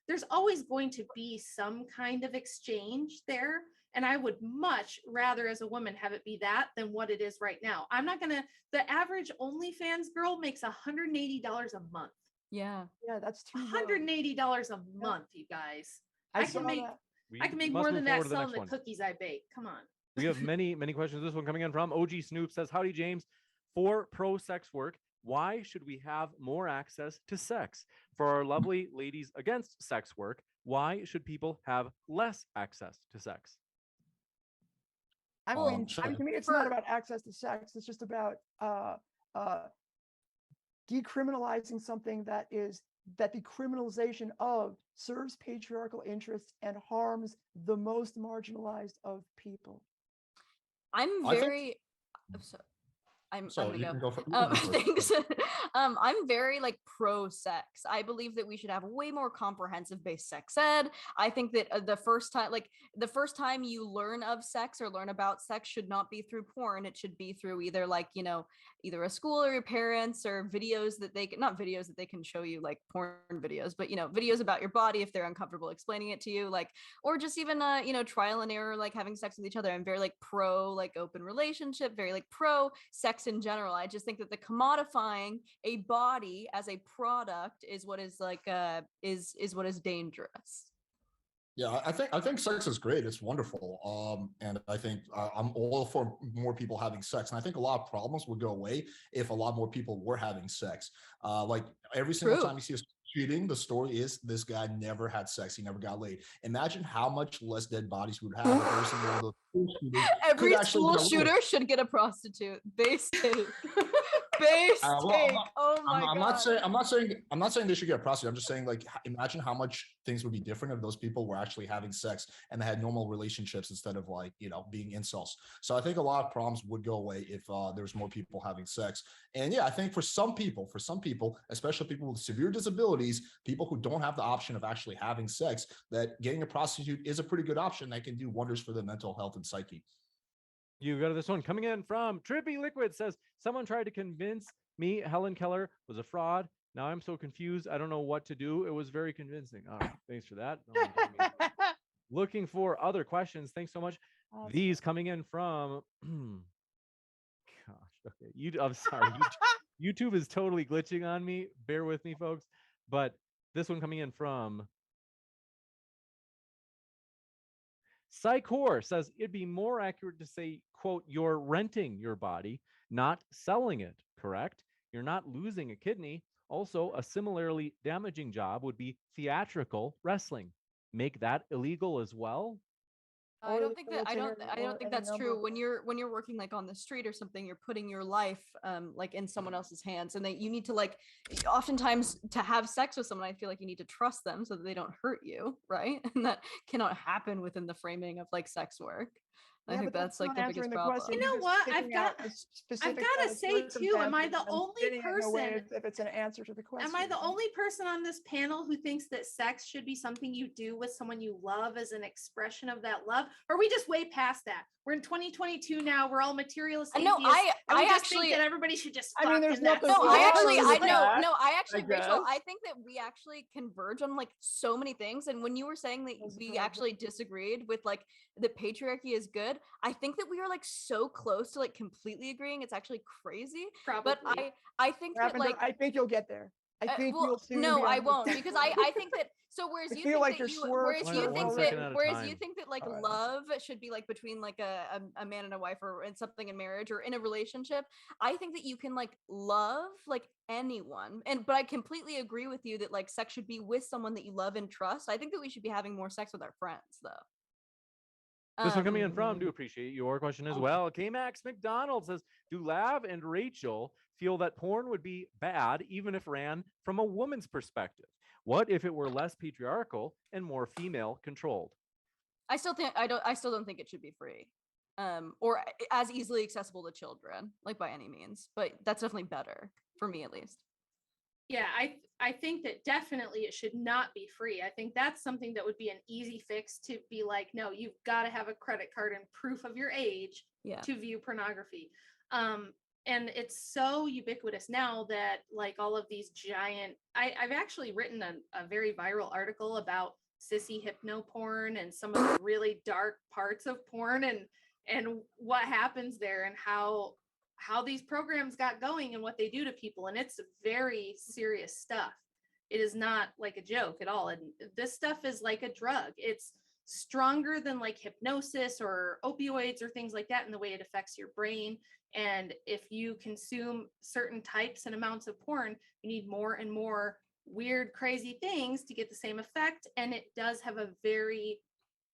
there's always going to be some kind of exchange there. And I would much rather as a woman have it be that than what it is right now. The average OnlyFans girl makes $180 a month. Yeah. yeah, that's too low. $180 a month, you guys. I saw can make that. I can We make must more move than forward that to the selling next the one. cookies I bake. Come on. We have many questions. This one coming in from OG Snoop says, howdy, James. For pro sex work, why should we have more access to sex? For our lovely ladies against sex work, why should people have less access to sex? I Well, mean, sure. to me, it's not about access to sex. It's just about decriminalizing something that the criminalization of serves patriarchal interests and harms the most marginalized of people. I'm I think- very I'm So gonna you go. can go for, you can go first. Thanks. I'm very pro sex. I believe that we should have way more comprehensive based sex ed. I think that the first time you learn of sex or learn about sex should not be through porn. It should be through either either a school or your parents, or videos that not videos that they can show you like porn videos, but videos about your body if they're uncomfortable explaining it to you, or just even trial and error, like having sex with each other. I'm very pro open relationship, very pro sex in general. I just think that the commodifying a body as a product is what is is what is dangerous. Yeah, I think sex is great. It's wonderful. And I think I'm all for more people having sex. And I think a lot of problems would go away if a lot more people were having sex. Like every single True. time you see a shooting, the story is this guy never had sex. He never got laid. Imagine how much less dead bodies we would have if every single one of those school shooters Every could actually school get laid. shooter should get a prostitute. Base take. Base Well, take. Oh my I'm god. not saying they should get a prostitute. I'm just saying, like, imagine how much things would be different if those people were actually having sex and they had normal relationships instead of being incels. So I think a lot of problems would go away if there's more people having sex. And yeah, I think for some people, especially people with severe disabilities, people who don't have the option of actually having sex, that getting a prostitute is a pretty good option that can do wonders for their mental health and psyche. You go to this one coming in from Trippy Liquid says, someone tried to convince me Helen Keller was a fraud Now I'm so confused. I don't know what to do. It was very convincing. All right. Thanks for that. No one told me. Looking for other questions. Thanks so much. Awesome. These coming in from gosh, okay. I'm sorry. YouTube is totally glitching on me. Bear with me, folks. But this one coming in from Psychor says it'd be more accurate to say, quote, you're renting your body, not selling it, correct? You're not losing a kidney. Also, a similarly damaging job would be theatrical wrestling. Make that illegal as well? I Or don't think that I don't or think any that's number true. of- When you're working like on the street or something, you're putting your life like in someone else's hands, and that you need to like oftentimes to have sex with someone, I feel like you need to trust them so that they don't hurt you, right? And that cannot happen within the framing of like sex work. I Yeah, think but that's like not the answering biggest the problem. question. You know You're just what? I've picking out got- a specific gotta set of say, too, am I the circumstances and only fitting it in a way person- if it's an answer to the question? Am I the only person on this panel who thinks that sex should be something you do with someone you love as an expression of that love? Or are we just way past that? We're in 2022 now. We're all materialist. No, atheists, and we I just think actually that everybody should just. I mean, fuck there's and that's nothing No, it. I actually, wrong I with know, that, no, I actually, I Rachel, guess. I think that we actually converge on like so many things. And when you were saying that That's we correct. actually disagreed with like the patriarchy is good, I think that we are like so close to like completely agreeing. It's actually crazy. Probably. But I think that Lavender, like I think you'll get there. I think well, you'll soon no, be I on the won't sex because work. I think that so whereas I you feel think like that you're you whereas swerving you from think one that second at a whereas you time. think that like All right. love should be like between like a man and a wife or in something in marriage or in a relationship, I think that you can like love like anyone, and but I completely agree with you that like sex should be with someone that you love and trust. I think that we should be having more sex with our friends though. This one coming in Um, from, do appreciate your question as well. K-Max McDonald says, do Lav and Rachel feel that porn would be bad even if ran from a woman's perspective? What if it were less patriarchal and more female controlled? I still don't think it should be free. Or as easily accessible to children, like by any means. But that's definitely better for me at least. Yeah, I think that definitely it should not be free. I think that's something that would be an easy fix to be like, no, you've got to have a credit card and proof of your age Yeah. to view pornography. And it's so ubiquitous now that like all of these giant, I've actually written a very viral article about sissy hypno porn and some of the really dark parts of porn and what happens there and how these programs got going and what they do to people. And it's very serious stuff. It is not like a joke at all. And this stuff is like a drug. It's stronger than like hypnosis or opioids or things like that in the way it affects your brain. And if you consume certain types and amounts of porn, you need more and more weird, crazy things to get the same effect. And it does have a very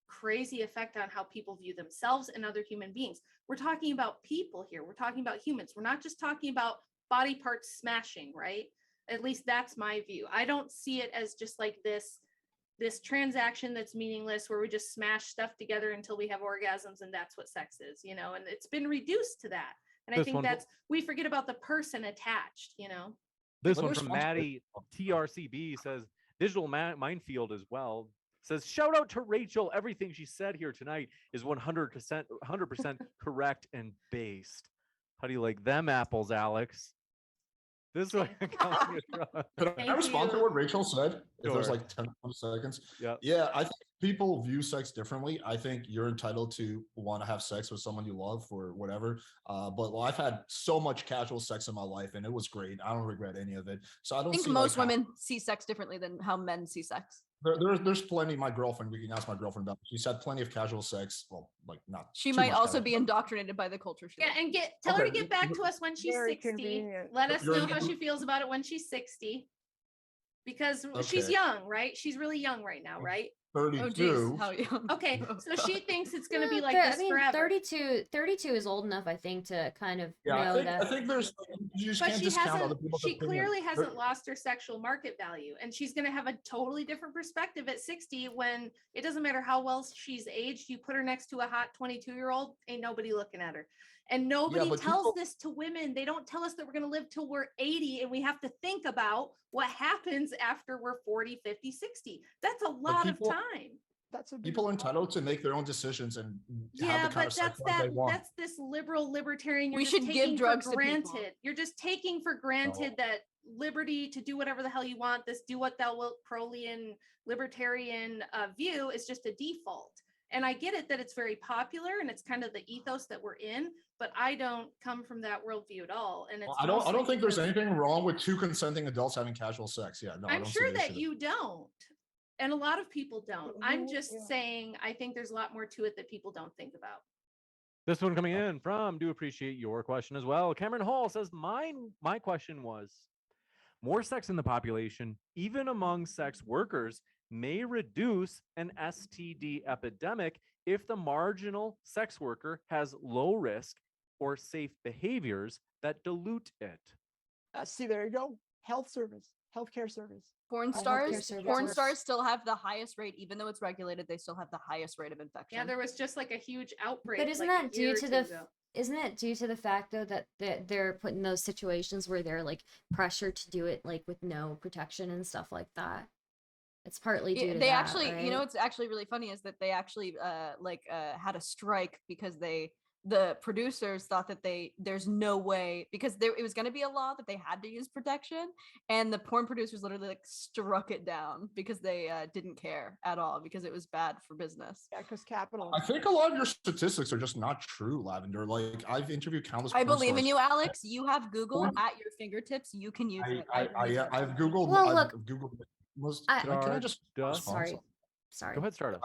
crazy effect on how people view themselves and other human beings. We're talking about people here. We're talking about humans. We're not just talking about body parts smashing, right? At least that's my view. I don't see it as just like this transaction that's meaningless where we just smash stuff together until we have orgasms and that's what sex is, you know, and it's been reduced to that. And I think we forget about the person attached, you know. This What one is from responsible- Maddie TRCB says, digital minefield as well. Says, shout out to Rachel. Everything she said here tonight is 100% correct and based. How do you like them apples, Alex? This one coming across. Could I Thank respond to you. what Rachel said? If there's Sure. like 10 seconds. Yeah. Yeah, I think people view sex differently. I think you're entitled to want to have sex with someone you love or whatever. But I've had so much casual sex in my life and it was great. I don't regret any of it. So I don't I think see most like, women see sex differently than how men see sex. there's plenty. My girlfriend, we can ask my girlfriend about. She's had plenty of casual sex. Well, like not. She too might much also casual be indoctrinated by the culture. She Yeah, lives in. and tell her to Okay. get back to us when she's Very 60. convenient. Let us You're know how in- she feels about it when she's 60. Because she's Okay. young, right? She's really young right now, right? 32. Oh geez, how young? Okay, Oh, so God. she thinks it's going to be Yeah, like I this mean, forever. 32 is old enough, I think, to kind of Yeah, know I that. think there's you just But can't she discount other hasn't. people's She opinion. clearly There- hasn't lost her sexual market value, and she's going to have a totally different perspective at 60. When it doesn't matter how well she's aged, you put her next to a hot 22-year-old, ain't nobody looking at her. And nobody but tells people- this to women. They don't tell us that we're going to live till we're 80, and we have to think about what happens after we're 40, 50, 60. That's a lot people- of time. That's a big People are problem. entitled to make their own decisions and Yeah, have the kind but of sex that's life they want. that's this liberal libertarian. You're We just should give taking drugs for to people. granted. You're just taking for granted No. that liberty to do whatever the hell you want, this do what thou wilt Crowleyan libertarian view is just a default. And I get it that it's very popular and it's kind of the ethos that we're in, but I don't come from that worldview at all. And it's I don't mostly think there's because- anything wrong with two consenting adults having casual sex. Yeah, no, I I'm don't see sure the that issue. you don't. And a lot of people don't. I'm just Yeah. saying, I think there's a lot more to it that people don't think about. This one coming in from, do appreciate your question as well. Cameron Hall says, my question was, more sex in the population, even among sex workers, may reduce an STD epidemic if the marginal sex worker has low risk or safe behaviors that dilute it. See, there you go. Healthcare service. Porn healthcare stars, service porn works. stars still have the highest rate, even though it's regulated. They still have the highest rate of infection. Yeah, there was just like a huge outbreak. But isn't like, that a year due or to two the ago. isn't it due to the fact though that they're put in those situations where they're like pressured to do it like with no protection and stuff like that? It's partly due to They that, actually, right? you know, what's actually really funny is that they actually had a strike because the producers thought that there's no way, because it was going to be a law that they had to use protection, and the porn producers literally like struck it down because they didn't care at all because it was bad for business. Yeah, because capital. I think a lot of your statistics are just not true, Lavender. Like, I've interviewed countless. I porn believe in stars. you, Alex. You have Google Porn- at your fingertips. You can use it. I've Googled. Well, I've look, Googled. I- Can I just Stardust. respond? Sorry. Go ahead, Stardust.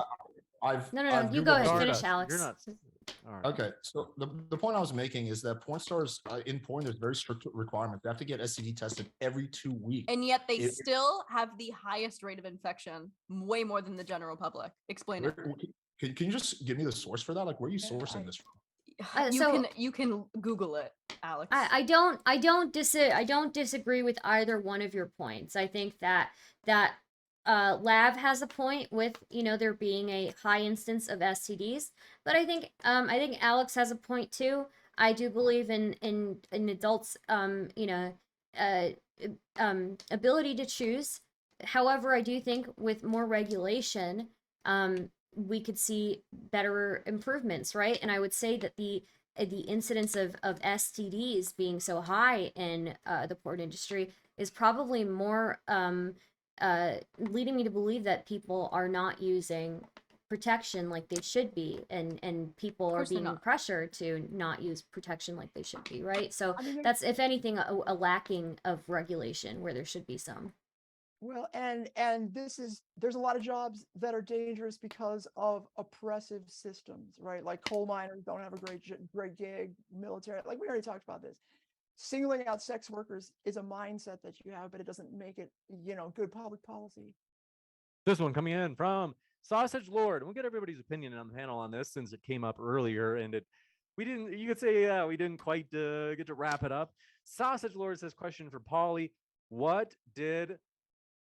I've No, I've you Googled go ahead. porn- Finish, Stardust, Alex. You're not. All right. Okay, so the point I was making is that porn stars in porn, there's very strict requirements. They have to get STD tested every 2 weeks. And yet they It- still have the highest rate of infection, way more than the general public. Explain it. Can you just give me the source for that? Like, where are you sourcing this from? You can Google it, Alex. I don't disagree with either one of your points. I think that Lav has a point with, you know, there being a high instance of STDs, but I think Alex has a point too. I do believe in adults ability to choose. However, I do think with more regulation, we could see better improvements, right? And I would say that the incidence of STDs being so high in the porn industry is probably more leading me to believe that people are not using protection like they should be, and people are course they're being not. pressured to not use protection like they should be, right? So I mean, that's, if anything, a lacking of regulation where there should be some. Well, and there's a lot of jobs that are dangerous because of oppressive systems, right? Like coal miners don't have a great gig, military, like we already talked about this. Singling out sex workers is a mindset that you have, but it doesn't make it, good public policy. This one coming in from Sausage Lord. We'll get everybody's opinion on the panel on this since it came up earlier, and you could say, we didn't quite get to wrap it up. Sausage Lord says, question for Polly: what did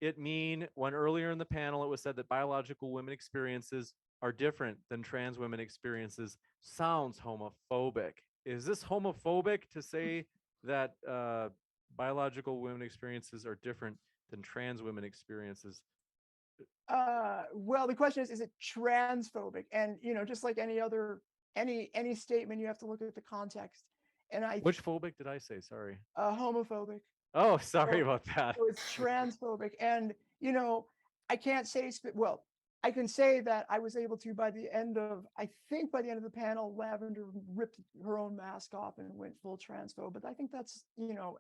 it mean when earlier in the panel it was said that biological women experiences are different than trans women experiences? Sounds homophobic. Is this homophobic to say that biological women experiences are different than trans women experiences? Well, the question is it transphobic? And just like any other any statement, you have to look at the context. And Which phobic did I say? Sorry. Homophobic. Oh, sorry So- about that. So it's transphobic. And I can't say well, I can say that I was able to, by the end of the panel, Lavender ripped her own mask off and went full transphobe. But I think that's,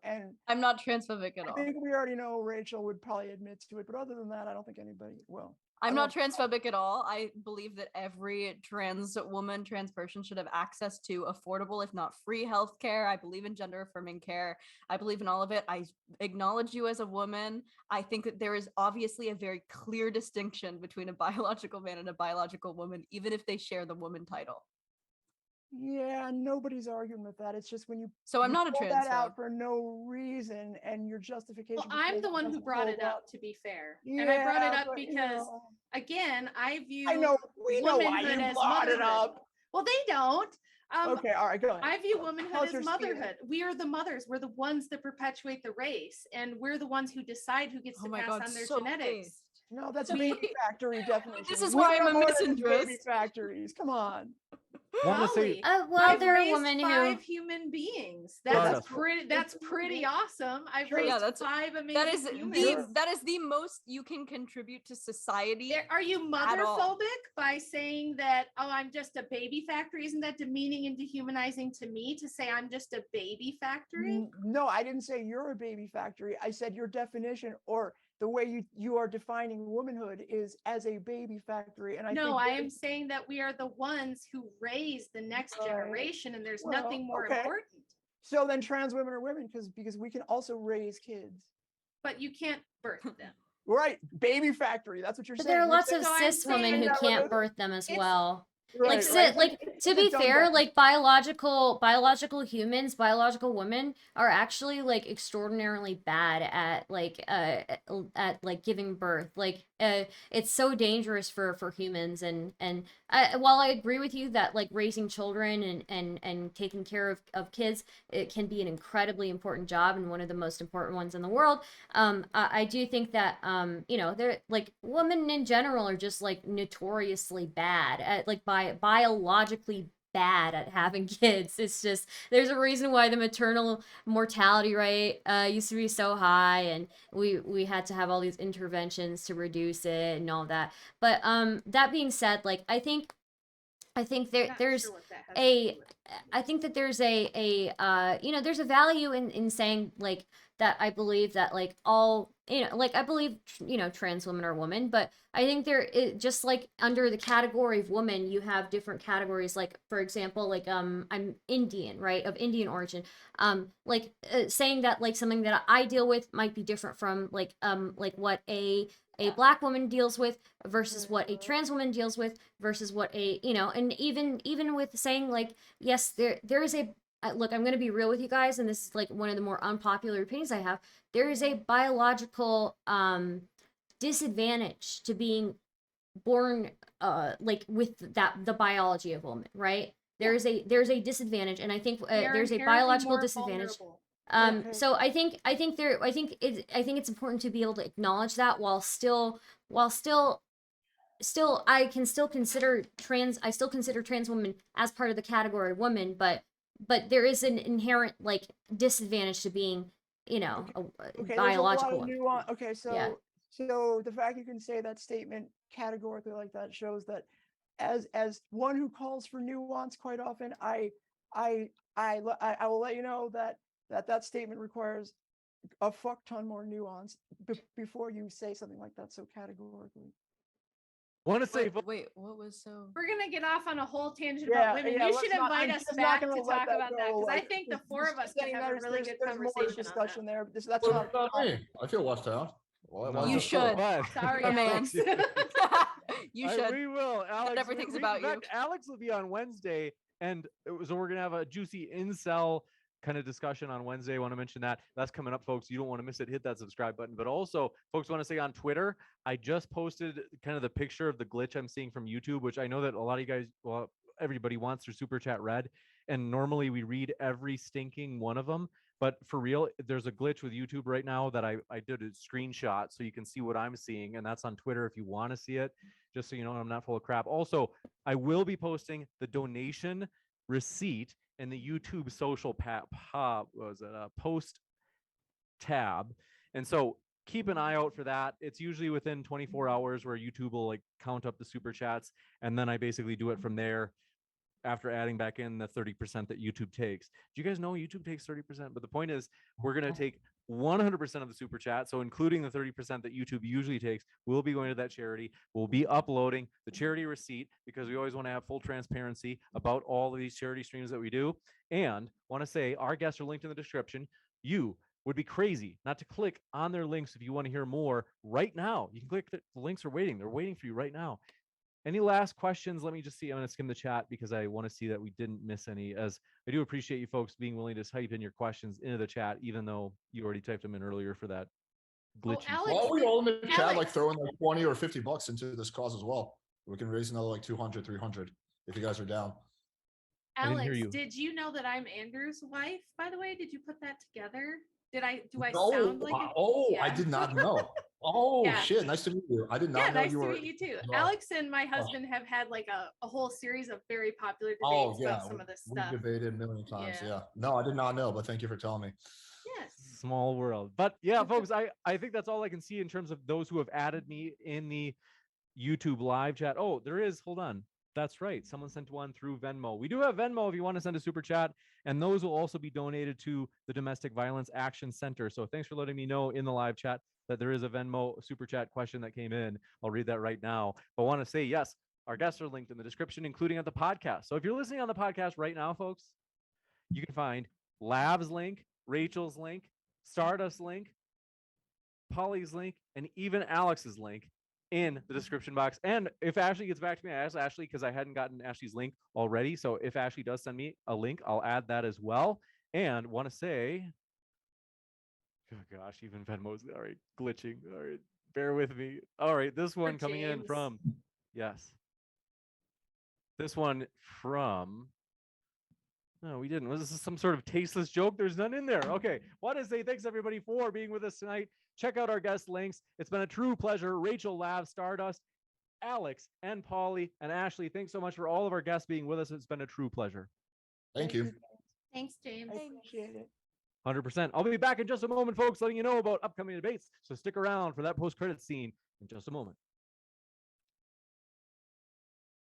and I'm not transphobic at I all. think we already know Rachel would probably admit to it. But other than that, I don't think anybody will. I'm I not don't- transphobic at all. I believe that every trans woman, trans person should have access to affordable, if not free, healthcare. I believe in gender affirming care. I believe in all of it. I acknowledge you as a woman. I think that there is obviously a very clear distinction between a biological man and a biological woman, even if they share the woman title. Yeah, nobody's arguing with that. It's just when you So I'm you not a pull that transphobe. out for no reason, and your justification. Well, for I'm it the one who doesn't brought it hold up, to be fair. And I brought it Yeah, up but, because, again, I view I know we know why womanhood you as brought it motherhood. up. Well, they don't. Okay, all right, go ahead. I view Tell womanhood us your as spiel. motherhood. We are the mothers. We're the ones that perpetuate the race, and we're the ones who decide who gets Oh to my pass God, on their so genetics. based. No, that's a We- baby factory definition. This is Women why I'm are a more than just baby misandrist. factories. Come on. Want to say Holly, well, I've there are raised women who 5 human beings. Proud That's of. pretty. That's pretty awesome. I've Sure. raised Yeah, that's 5 amazing that is humans. the most you can contribute to society. Are you at all. motherphobic by saying that, oh, I'm just a baby factory? Isn't that demeaning and dehumanizing to me to say I'm just a baby factory? No, I didn't say you're a baby factory. I said your definition or the way you are defining womanhood is as a baby factory. And I No, think I am saying that we are the ones who raise the next Right. generation, and there's Well, nothing more okay. important. so then trans women are women because we can also raise kids. But you can't birth them. Right, baby factory. That's what you're But saying. there are You're lots saying- of So I'm cis women saying who that we're can't good. birth them as It's- well. Right, Like, right. like It's to a be dumb fair, definition. like biological humans, biological women are actually like extraordinarily bad at like giving birth. Like it's so dangerous for humans, and while I agree with you that like raising children and taking care of kids, it can be an incredibly important job and one of the most important ones in the world. I do think that they're like women in general are just like notoriously bad at like biologically bad at having kids. It's just there's a reason why the maternal mortality rate used to be so high, and we had to have all these interventions to reduce it and all that. But that being said, like I think Not there's sure what that has to do with it. I think that there's there's a value in saying like that. I believe that like all like I believe trans women are women, but I think just like under the category of woman you have different categories. Like for example, like I'm Indian, right, of Indian origin. Saying that like something that I deal with might be different from like what a black woman deals with versus what a trans woman deals with versus what and even with saying like yes there is a look, I'm going to be real with you guys, and this is like one of the more unpopular opinions I have. There is a biological disadvantage to being born like with the biology of woman, right? There's a disadvantage, and I think They are there's a inherently biological more disadvantage. vulnerable. Okay. So I think it's important to be able to acknowledge that while still I still consider trans women as part of the category woman, but there is an inherent like disadvantage to being a Okay, biological there's a lot of woman. nuance. Okay, so Yeah. so the fact you can say that statement categorically like that shows that as one who calls for nuance quite often, I will let you know that statement requires a fuck ton more nuance before you say something like that so categorically. Want to say Wait, what was so? We're gonna get off on a whole tangent Yeah, about women. yeah, You let's should not- invite I'm us just not back gonna to let talk that about that go, because I like, think the just- 4 of just us could saying have a there's- really there's- good there's more conversation on discussion that. there. That's What not about me? I feel left out. Why You just go? should. But- Sorry, My man. Alex. You should. We will, Alex. everything's in about you. fact, Alex will be on Wednesday, and so we're gonna have a juicy incel kind of discussion on Wednesday. I want to mention that's coming up, folks. You don't want to miss it. Hit that subscribe button. But also, folks, want to say on Twitter, I just posted kind of the picture of the glitch I'm seeing from YouTube, which I know that a lot of you guys, well, everybody wants their super chat read, and normally we read every stinking one of them. But for real, there's a glitch with YouTube right now that I did a screenshot so you can see what I'm seeing, and that's on Twitter if you want to see it, just so you know I'm not full of crap. Also, I will be posting the donation receipt in the YouTube social post tab, and so keep an eye out for that. It's usually within 24 hours where YouTube will like count up the super chats, and then I basically do it from there after adding back in the 30% that YouTube takes. Do you guys know YouTube takes 30%? But the point is, we're going to take 100% of the super chat. So including the 30% that YouTube usually takes, we'll be going to that charity. We'll be uploading the charity receipt because we always want to have full transparency about all of these charity streams that we do. And want to say our guests are linked in the description. You would be crazy not to click on their links if you want to hear more right now. You can click the links are waiting. They're waiting for you right now. Any last questions? Let me just see. I'm going to skim the chat because I want to see that we didn't miss any, as I do appreciate you folks being willing to type in your questions into the chat, even though you already typed them in earlier for that glitchy. Alex, Well, we all in the chat like Alex. throwing like 20 or 50 bucks into this cause as well. We can raise another like 200, 300 if you guys are down. I didn't hear Alex, you. did you know that I'm Andrew's wife, by the way? Did you put that together? Do I No, sound like I Yeah. did not know. Oh Yeah. shit! Nice to meet you. I did Yeah, not know nice you to were. meet you too. Wow. Alex and my husband have had like a whole series of very popular Oh debates yeah, about some of this we stuff. debated a million times. Yeah. Yeah. No, I did not know, but thank you for telling me. Yes. Small world. But yeah, folks, I think that's all I can see in terms of those who have added me in the YouTube live chat. Oh, there is. Hold on. That's right. Someone sent one through Venmo. We do have Venmo if you want to send a super chat, and those will also be donated to the Domestic Violence Action Center. So thanks for letting me know in the live chat that there is a Venmo super chat question that came in. I'll read that right now. But I want to say, yes, our guests are linked in the description, including at the podcast. So if you're listening on the podcast right now, folks, you can find Lav's link, Rachel's link, Stardust link, Polly's link, and even Alex's link in the description box. And if Ashley gets back to me, I asked Ashley because I hadn't gotten Ashley's link already. So if Ashley does send me a link, I'll add that as well. And want to say, oh gosh, even Venmo's all right, glitching. All right, bear with me. All right, this one coming in James. from, yes, this one from. No, we didn't. Was this some sort of tasteless joke? There's none in there. Okay. Want to say thanks everybody for being with us tonight. Check out our guest links. It's been a true pleasure. Rachel, Lav, Stardust, Alex, and Polly, and Ashley. Thanks so much for all of our guests being with us. It's been a true pleasure. Thank you. Thanks, James. I appreciate it. 100%. I'll be back in just a moment, folks, letting you know about upcoming debates. So stick around for that post-credit scene in just a moment.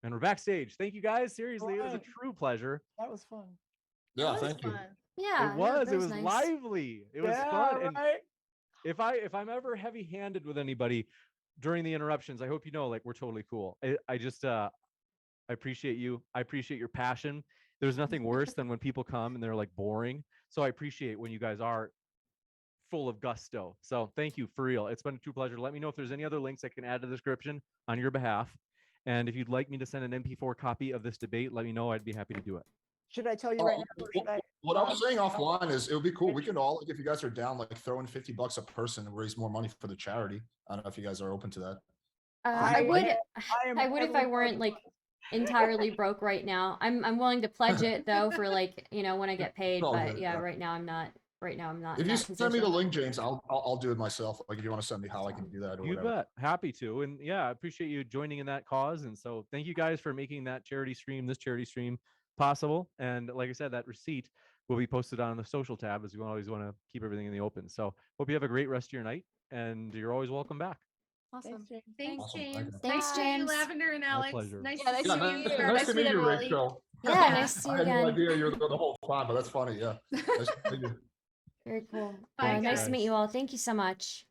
And we're backstage. Thank you guys. Seriously, it was a Alright. true pleasure. That was fun. Yeah, That was thank you. fun. Yeah, It was. that It was nice. lively. It was Yeah, fun. And right? if I'm ever heavy-handed with anybody during the interruptions, I hope you know, like, we're totally cool. I just I appreciate you. I appreciate your passion. There's nothing worse than when people come and they're like boring. So I appreciate when you guys are full of gusto. So thank you for real. It's been a true pleasure. Let me know if there's any other links I can add to the description on your behalf. And if you'd like me to send an MP4 copy of this debate, let me know. I'd be happy to do it. Should I tell you right now? Or should I, What I was saying offline is it would be cool. We could all, like, if you guys are down, like throw in $50 a person and raise more money for the charity. I don't know if you guys are open to that. I would am I would if I heavily weren't like entirely broke right now. I'm willing to pledge it though for like, you know, when I get paid, all but good, yeah, yeah. right now I'm not If in you that send me the position. link, James, I'll do it myself. Like if you want to send me how I can do that or You whatever. bet. Happy to. And yeah, I appreciate you joining in that cause. And so thank you guys for making that charity stream, this charity stream possible. And like I said, that receipt will be posted on the social tab as we always want to keep everything in the open. So hope you have a great rest of your night and you're always welcome back. Awesome. Thanks, Awesome, thank James. you. Thanks, Nice to meet you, James. Lavender and Alex. pleasure. Nice Yeah, to nice see to you. meet you. Stardust Nice to meet and you, Polly. Rachel. Yeah, nice to see I you had no again. idea you were the whole time, but that's funny. Yeah. Nice to meet you. Very cool. Bye, Nice to guys. meet you all. Thank you so much.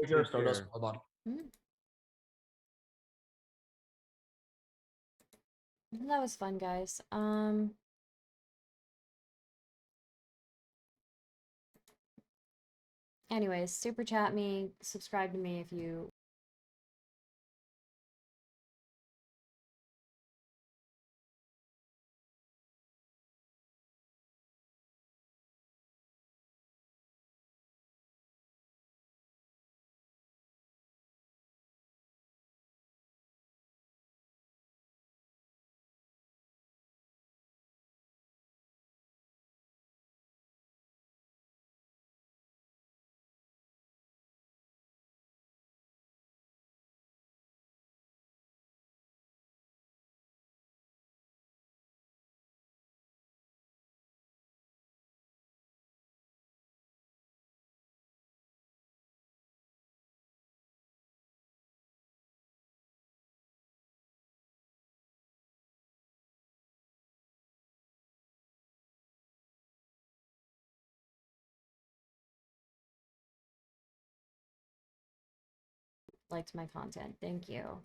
Take care, Take Stardust. care. Bye-bye. That was fun, guys. Anyways, super chat me, subscribe to me if you liked my content. Thank you.